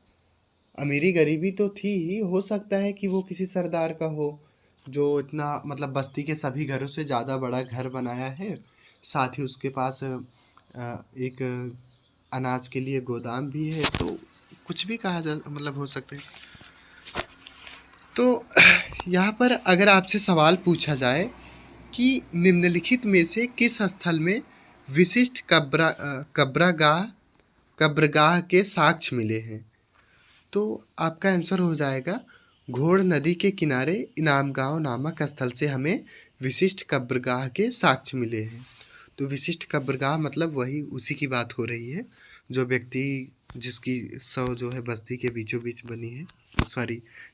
अमीरी गरीबी तो थी ही। हो सकता है कि वो किसी सरदार का हो जो इतना, मतलब बस्ती के सभी घरों से ज़्यादा बड़ा घर बनाया है, साथ ही उसके पास एक अनाज के लिए गोदाम भी है। तो कुछ भी कहा जा, मतलब हो सकता है। तो यहाँ पर अगर आपसे सवाल पूछा जाए कि निम्नलिखित में से किस स्थल में विशिष्ट कब्रगाह के साक्ष्य मिले हैं, तो आपका आंसर हो जाएगा घोड़ नदी के किनारे इनाम गांव नामक स्थल से हमें विशिष्ट कब्रगाह के साक्ष्य मिले हैं। तो विशिष्ट कब्रगाह मतलब वही उसी की बात हो रही है, जो व्यक्ति जिसकी शव जो है बस्ती के बीचों बीच बनी है,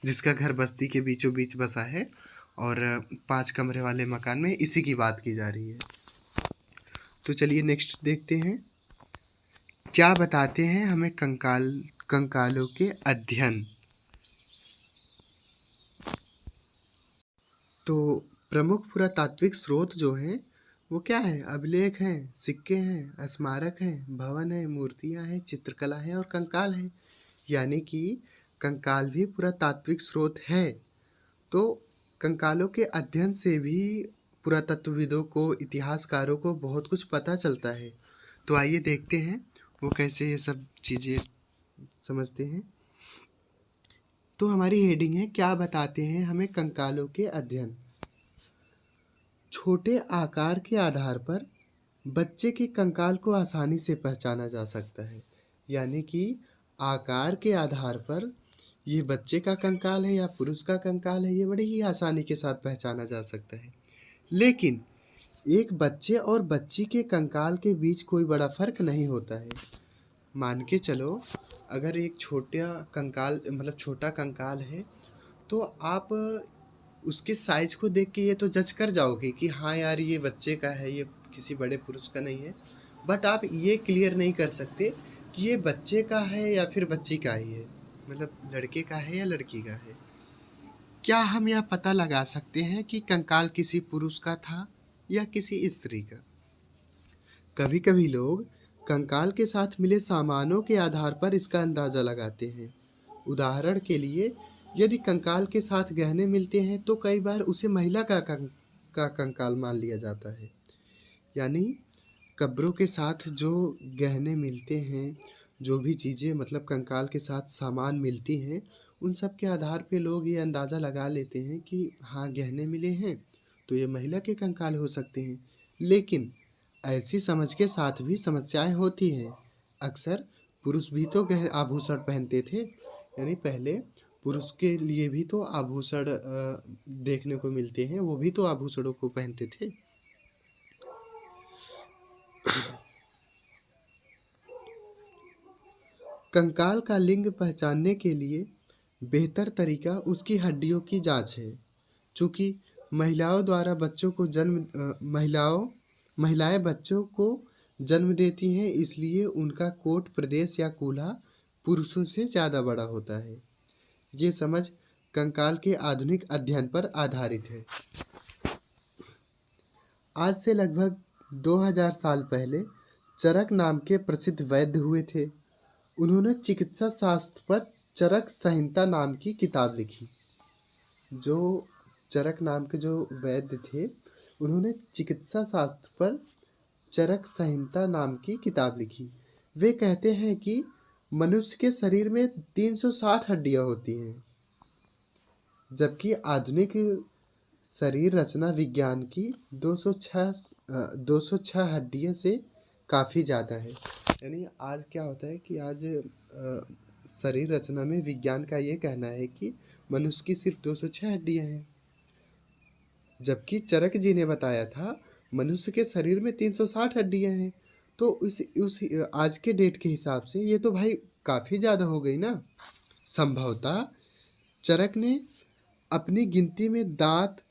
जिसका घर बस्ती के बीचों बीच बसा है और 5 कमरे वाले मकान में, इसी की बात की जा रही है। तो चलिए नेक्स्ट देखते हैं, क्या बताते हैं हमें कंकालों के अध्ययन। तो प्रमुख पुरातात्विक स्रोत जो हैं वो क्या है? अभिलेख हैं, सिक्के हैं, स्मारक हैं, भवन हैं, मूर्तियां हैं, चित्रकला है और कंकाल हैं। यानी कि कंकाल भी पुरातात्विक स्रोत है। तो कंकालों के अध्ययन से भी पुरातत्वविदों को, इतिहासकारों को बहुत कुछ पता चलता है। तो आइए देखते हैं वो कैसे ये सब चीज़ें समझते हैं। तो हमारी हेडिंग है, क्या बताते हैं हमें कंकालों के अध्ययन। छोटे आकार के आधार पर बच्चे के कंकाल को आसानी से पहचाना जा सकता है। यानी कि आकार के आधार पर ये बच्चे का कंकाल है या पुरुष का कंकाल है, ये बड़ी ही आसानी के साथ पहचाना जा सकता है। लेकिन एक बच्चे और बच्ची के कंकाल के बीच कोई बड़ा फर्क नहीं होता है। मान के चलो, अगर एक छोटा कंकाल है, तो आप उसके साइज को देख के ये तो जज कर जाओगे कि हाँ यार ये बच्चे का है, ये किसी बड़े पुरुष का नहीं है। बट आप ये क्लियर नहीं कर सकते कि ये बच्चे का है या फिर बच्ची का ही है, मतलब लड़के का है या लड़की का है। क्या हम यह पता लगा सकते हैं कि कंकाल किसी पुरुष का था या किसी स्त्री का? कभी कभी लोग कंकाल के साथ मिले सामानों के आधार पर इसका अंदाजा लगाते हैं। उदाहरण के लिए, यदि कंकाल के साथ गहने मिलते हैं तो कई बार उसे महिला का कंकाल मान लिया जाता है। यानी कब्रों के साथ जो गहने मिलते हैं, जो भी चीज़ें मतलब कंकाल के साथ सामान मिलती हैं, उन सब के आधार पे लोग ये अंदाज़ा लगा लेते हैं कि हाँ, गहने मिले हैं तो ये महिला के कंकाल हो सकते हैं। लेकिन ऐसी समझ के साथ भी समस्याएं होती हैं। अक्सर पुरुष भी तो गह आभूषण पहनते थे। यानी पहले पुरुष के लिए भी तो आभूषण देखने को मिलते हैं, वो भी तो आभूषणों को पहनते थे। कंकाल का लिंग पहचानने के लिए बेहतर तरीका उसकी हड्डियों की जांच है। चूँकि महिलाओं द्वारा बच्चों को महिलाएं बच्चों को जन्म देती हैं, इसलिए उनका कोट प्रदेश या कूल्हा पुरुषों से ज़्यादा बड़ा होता है। ये समझ कंकाल के आधुनिक अध्ययन पर आधारित है। आज से लगभग 2000 साल पहले चरक नाम के प्रसिद्ध वैद्य हुए थे। उन्होंने चिकित्सा शास्त्र पर चरक संहिता नाम की किताब लिखी। जो चरक नाम के जो वैद्य थे, उन्होंने चिकित्सा शास्त्र पर चरक संहिता नाम की किताब लिखी। वे कहते हैं कि मनुष्य के शरीर में 360 हड्डियां होती हैं, जबकि आधुनिक शरीर रचना विज्ञान की 206 हड्डियों से काफ़ी ज़्यादा है। यानी आज क्या होता है कि आज शरीर रचना में विज्ञान का ये कहना है कि मनुष्य की सिर्फ 206 हड्डियां हैं, जबकि चरक जी ने बताया था मनुष्य के शरीर में 360 हड्डियां हैं। तो उस आज के डेट के हिसाब से ये तो भाई काफ़ी ज़्यादा हो गई ना। संभवतः चरक ने अपनी गिनती में दांत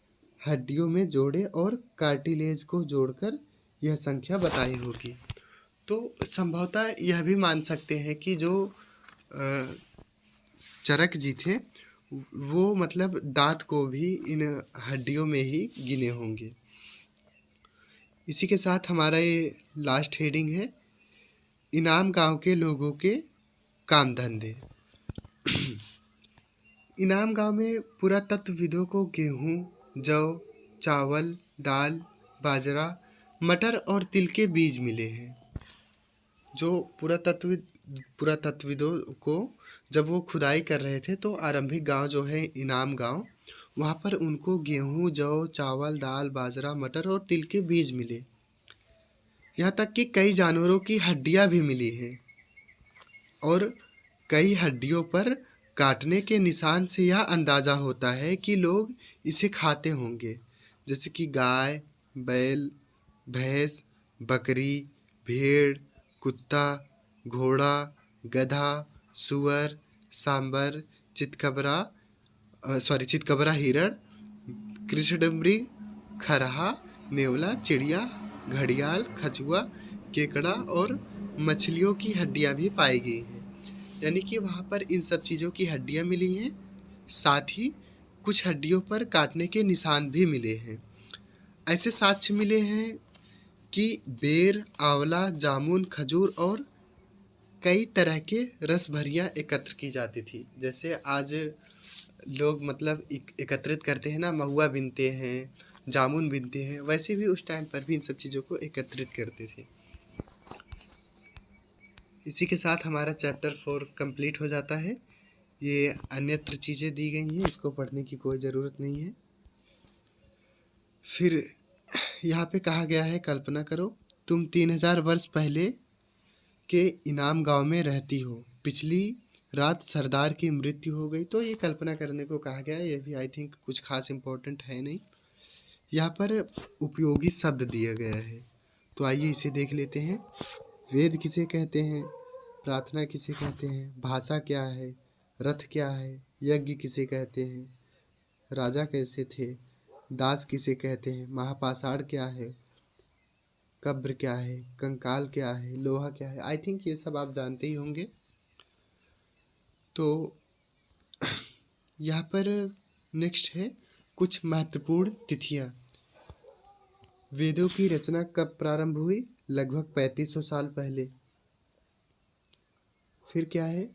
हड्डियों में जोड़े और कार्टिलेज को जोड़कर यह संख्या बताई होगी। तो संभवतः यह भी मान सकते हैं कि जो चरक जी थे वो मतलब दांत को भी इन हड्डियों में ही गिने होंगे। इसी के साथ हमारा ये लास्ट हेडिंग है, इनाम गांव के लोगों के काम धंधे। इनाम गांव में पुरातत्वविदों को गेहूं, जौ, चावल, दाल, बाजरा, मटर और तिल के बीज मिले हैं। जो पुरातत्वविदों को जब वो खुदाई कर रहे थे तो आरंभिक गांव जो है इनाम गांव, वहाँ पर उनको गेहूं, जौ, चावल, दाल, बाजरा, मटर और तिल के बीज मिले। यहाँ तक कि कई जानवरों की हड्डियाँ भी मिली हैं और कई हड्डियों पर काटने के निशान से यह अंदाज़ा होता है कि लोग इसे खाते होंगे, जैसे कि गाय, बैल, भैंस, बकरी, भेड़, कुत्ता, घोड़ा, गधा, सुअर, सांबर, चितकबरा हिरण, कृष्णमृग, खरहा, नेवला, चिड़िया, घड़ियाल, कछुआ, केकड़ा और मछलियों की हड्डियां भी पाई गई हैं। यानी कि वहाँ पर इन सब चीज़ों की हड्डियां मिली हैं, साथ ही कुछ हड्डियों पर काटने के निशान भी मिले हैं। ऐसे साक्ष्य मिले हैं कि बेर, आंवला, जामुन, खजूर और कई तरह के रस भरियाँ एकत्र की जाती थी। जैसे आज लोग मतलब एकत्रित करते हैं ना, महुआ बीनते हैं, जामुन बीनते हैं, वैसे भी उस टाइम पर भी इन सब चीज़ों को एकत्रित करते थे। इसी के साथ हमारा चैप्टर 4 कंप्लीट हो जाता है। ये अन्यत्र चीज़ें दी गई हैं, इसको पढ़ने की कोई ज़रूरत नहीं है। फिर यहाँ पे कहा गया है, कल्पना करो तुम 3000 वर्ष पहले के इनाम गांव में रहती हो, पिछली रात सरदार की मृत्यु हो गई। तो ये कल्पना करने को कहा गया है। ये भी आई थिंक कुछ खास इम्पोर्टेंट है नहीं। यहाँ पर उपयोगी शब्द दिया गया है, तो आइए इसे देख लेते हैं। वेद किसे कहते हैं, प्रार्थना किसे कहते हैं, भाषा क्या है, रथ क्या है, यज्ञ किसे कहते हैं, राजा कैसे थे, दास किसे कहते हैं, महापाषाण क्या है, कब्र क्या है, कंकाल क्या है, लोहा क्या है। आई थिंक ये सब आप जानते ही होंगे। तो यहाँ पर नेक्स्ट है कुछ महत्वपूर्ण तिथियां। वेदों की रचना कब प्रारंभ हुई? लगभग 3500 साल पहले। फिर क्या है?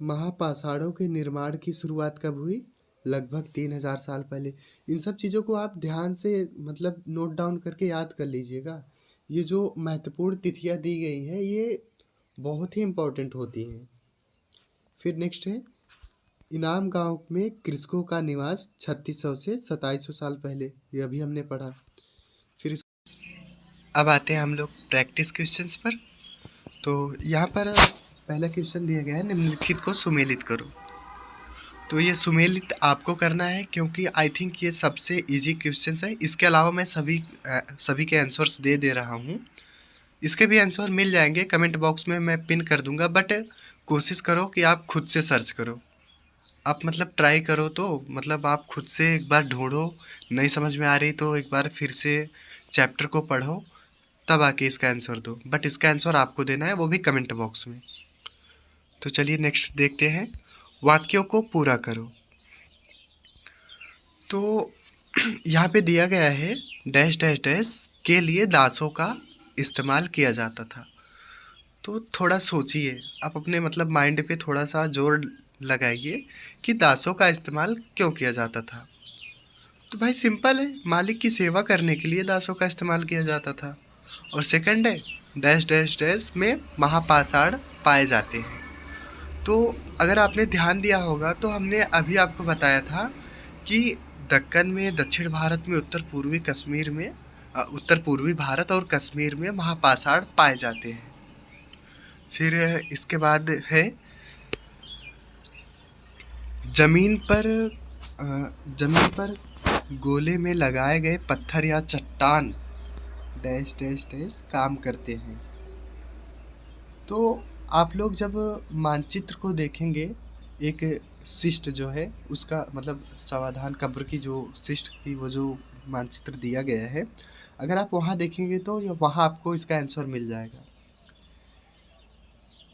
महापाषाणों के निर्माण की शुरुआत कब हुई? लगभग 3000 साल पहले। इन सब चीज़ों को आप ध्यान से मतलब नोट डाउन करके याद कर लीजिएगा। ये जो महत्वपूर्ण तिथियां दी गई हैं ये बहुत ही इम्पोर्टेंट होती हैं। फिर नेक्स्ट है इनाम गांव में कृषकों का निवास 3600 से 2700 साल पहले। ये अभी हमने पढ़ा। फिर अब आते हैं हम लोग प्रैक्टिस क्वेश्चंस पर। तो यहाँ पर पहला क्वेश्चन दिया गया है निम्नलिखित को सुमेलित करो। तो ये सुमेलित आपको करना है क्योंकि आई थिंक ये सबसे इजी क्वेश्चन है। इसके अलावा मैं सभी के आंसर्स दे रहा हूँ। इसके भी आंसर मिल जाएंगे, कमेंट बॉक्स में मैं पिन कर दूंगा, बट कोशिश करो कि आप खुद से सर्च करो। आप मतलब ट्राई करो, तो मतलब आप खुद से एक बार ढूंढो, नहीं समझ में आ रही तो एक बार फिर से चैप्टर को पढ़ो, तब आके इसका आंसर दो। बट इसका आंसर आपको देना है, वो भी कमेंट बॉक्स में। तो चलिए नेक्स्ट देखते हैं। वाक्यों को पूरा करो। तो यहाँ पे दिया गया है डैश डैश डैश के लिए दासों का इस्तेमाल किया जाता था। तो थोड़ा सोचिए, आप अपने मतलब माइंड पे थोड़ा सा जोर लगाइए कि दासों का इस्तेमाल क्यों किया जाता था। तो भाई सिंपल है, मालिक की सेवा करने के लिए दासों का इस्तेमाल किया जाता था। और सेकंड है डैश डैश डैश में महापाषाण पाए जाते हैं। तो अगर आपने ध्यान दिया होगा तो हमने अभी आपको बताया था कि दक्कन में, दक्षिण भारत में, उत्तर पूर्वी भारत और कश्मीर में महापाषाण पाए जाते हैं। फिर इसके बाद है जमीन पर गोले में लगाए गए पत्थर या चट्टान डैश डैश डैश काम करते हैं। तो आप लोग जब मानचित्र को देखेंगे, एक शिष्ट जो है उसका मतलब समाधान कब्र की जो शिष्ट की वो जो मानचित्र दिया गया है, अगर आप वहाँ देखेंगे तो वहाँ आपको इसका आंसर मिल जाएगा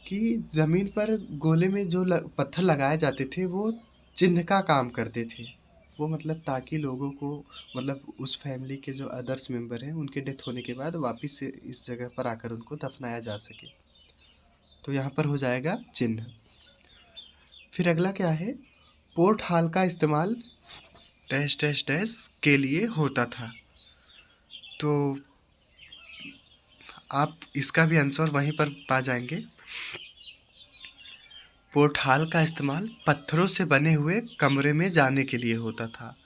कि ज़मीन पर गोले में जो पत्थर लगाए जाते थे वो चिन्ह का काम करते थे। वो मतलब ताकि लोगों को मतलब उस फैमिली के जो अदर्स मेंबर हैं उनके डेथ होने के बाद वापस से इस जगह पर आकर उनको दफनाया जा सके। तो यहाँ पर हो जाएगा चिन्ह। फिर अगला क्या है? पोर्ट हॉल का इस्तेमाल डैश डैश डैश के लिए होता था। तो आप इसका भी आंसर वहीं पर पा जाएंगे। पोर्ट हॉल का इस्तेमाल पत्थरों से बने हुए कमरे में जाने के लिए होता था।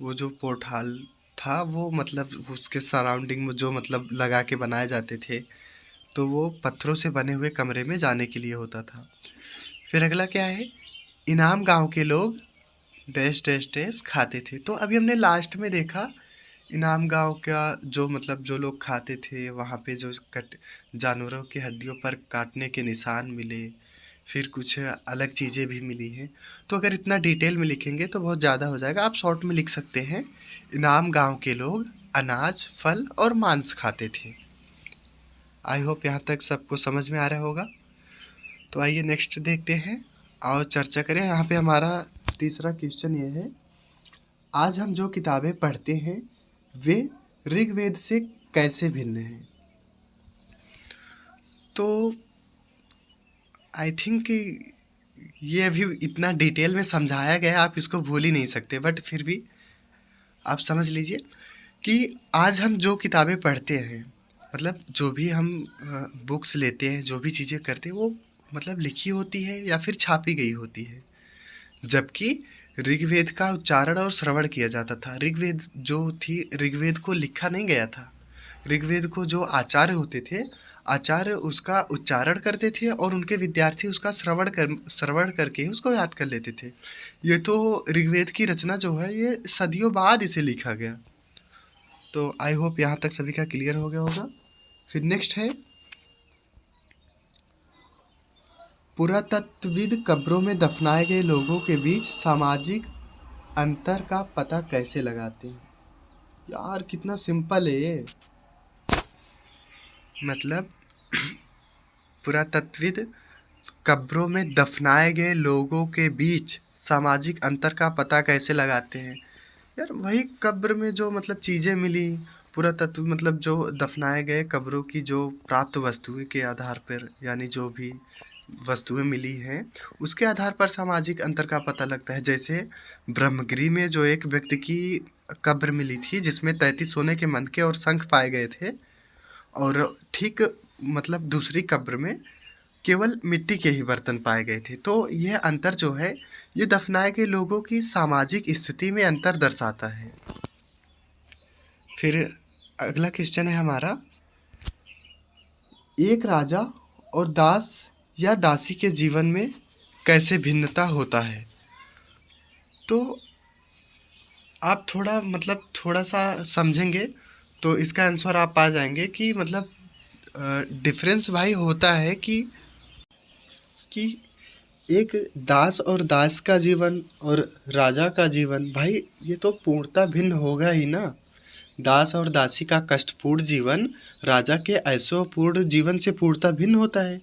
वो जो पोर्ट हॉल था वो मतलब उसके सराउंडिंग में जो मतलब लगा के बनाए जाते थे, तो वो पत्थरों से बने हुए कमरे में जाने के लिए होता था। फिर अगला क्या है? इनाम गांव के लोग डैश डैश डैश खाते थे। तो अभी हमने लास्ट में देखा इनाम गांव का जो मतलब जो लोग खाते थे, वहाँ पे जो जानवरों की हड्डियों पर काटने के निशान मिले, फिर कुछ अलग चीज़ें भी मिली हैं। तो अगर इतना डिटेल में लिखेंगे तो बहुत ज़्यादा हो जाएगा। आप शॉर्ट में लिख सकते हैं इनाम गांव के लोग अनाज, फल और मांस खाते थे। आई होप यहाँ तक सबको समझ में आ रहा होगा। तो आइए नेक्स्ट देखते हैं और चर्चा करें। यहाँ पे हमारा तीसरा क्वेश्चन ये है, आज हम जो किताबें पढ़ते हैं वे ऋग्वेद से कैसे भिन्न हैं? तो आई थिंक ये अभी इतना डिटेल में समझाया गया, आप इसको भूल ही नहीं सकते, बट फिर भी आप समझ लीजिए कि आज हम जो किताबें पढ़ते हैं, मतलब जो भी हम बुक्स लेते हैं, जो भी चीज़ें करते हैं, वो मतलब लिखी होती है या फिर छापी गई होती है। जबकि ऋग्वेद का उच्चारण और श्रवण किया जाता था। ऋग्वेद जो थी, ऋग्वेद को लिखा नहीं गया था। ऋग्वेद को जो आचार्य होते थे, आचार्य उसका उच्चारण करते थे और उनके विद्यार्थी उसका श्रवण करके ही उसको याद कर लेते थे। ये तो ऋग्वेद की रचना जो है ये सदियों बाद इसे लिखा गया। तो आई होप यहाँ तक सभी का क्लियर हो गया होगा। फिर नेक्स्ट है पुरातत्वविद कब्रों में दफनाए गए लोगों के बीच सामाजिक अंतर का पता कैसे लगाते हैं? यार कितना सिंपल है ये। मतलब पुरातत्वविद कब्रों में दफनाए गए लोगों के बीच सामाजिक अंतर का पता कैसे लगाते हैं? यार वही कब्र में जो मतलब चीज़ें मिली, पुरातत्व मतलब जो दफनाए गए कब्रों की जो प्राप्त वस्तुएं के आधार पर, यानी जो भी वस्तुएं मिली हैं उसके आधार पर सामाजिक अंतर का पता लगता है। जैसे ब्रह्मगिरी में जो एक व्यक्ति की कब्र मिली थी जिसमें 33 सोने के मनके और शंख पाए गए थे, और ठीक मतलब दूसरी कब्र में केवल मिट्टी के ही बर्तन पाए गए थे। तो यह अंतर जो है ये दफनाए गए लोगों की सामाजिक स्थिति में अंतर दर्शाता है। फिर अगला क्वेश्चन है हमारा, एक राजा और दास या दासी के जीवन में कैसे भिन्नता होता है? तो आप थोड़ा सा समझेंगे तो इसका आंसर आप पा जाएंगे कि मतलब डिफरेंस भाई होता है कि एक दास और दास का जीवन और राजा का जीवन, भाई ये तो पूर्णतः भिन्न होगा ही ना। दास और दासी का कष्टपूर्ण जीवन राजा के ऐशोपूर्ण जीवन से पूर्णतः भिन्न होता है।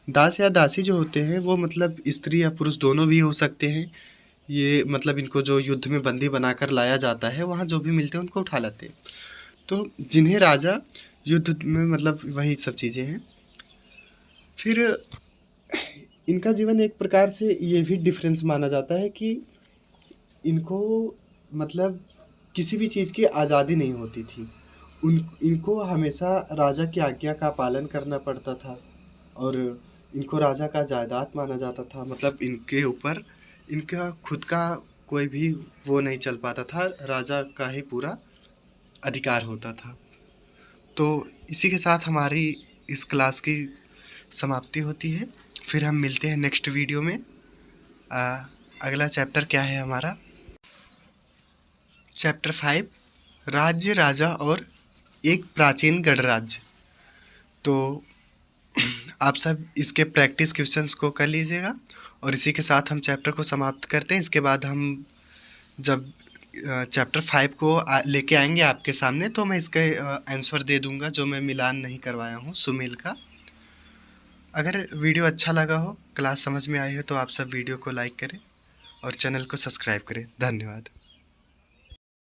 दास या दासी जो होते हैं वो मतलब स्त्री या पुरुष दोनों भी हो सकते हैं। ये मतलब इनको जो युद्ध में बंदी बनाकर लाया जाता है वहाँ जो भी मिलते हैं उनको उठा लाते हैं। तो जिन्हें राजा युद्ध में मतलब वही सब चीज़ें हैं। फिर इनका जीवन एक प्रकार से ये भी डिफरेंस माना जाता है कि इनको मतलब किसी भी चीज़ की आज़ादी नहीं होती थी। इनको हमेशा राजा की आज्ञा का पालन करना पड़ता था और इनको राजा का जायदाद माना जाता था। मतलब इनके ऊपर इनका खुद का कोई भी वो नहीं चल पाता था, राजा का ही पूरा अधिकार होता था। तो इसी के साथ हमारी इस क्लास की समाप्ति होती है। फिर हम मिलते हैं नेक्स्ट वीडियो में। अगला चैप्टर क्या है हमारा? चैप्टर 5, राज्य, राजा और एक प्राचीन गणराज्य। तो आप सब इसके प्रैक्टिस क्वेश्चंस को कर लीजिएगा और इसी के साथ हम चैप्टर को समाप्त करते हैं। इसके बाद हम जब चैप्टर 5 को लेके आएंगे आपके सामने तो मैं इसका आंसर दे दूंगा जो मैं मिलान नहीं करवाया हूँ सुमेल का। अगर वीडियो अच्छा लगा हो, क्लास समझ में आई हो तो आप सब वीडियो को लाइक करें और चैनल को सब्सक्राइब करें। धन्यवाद।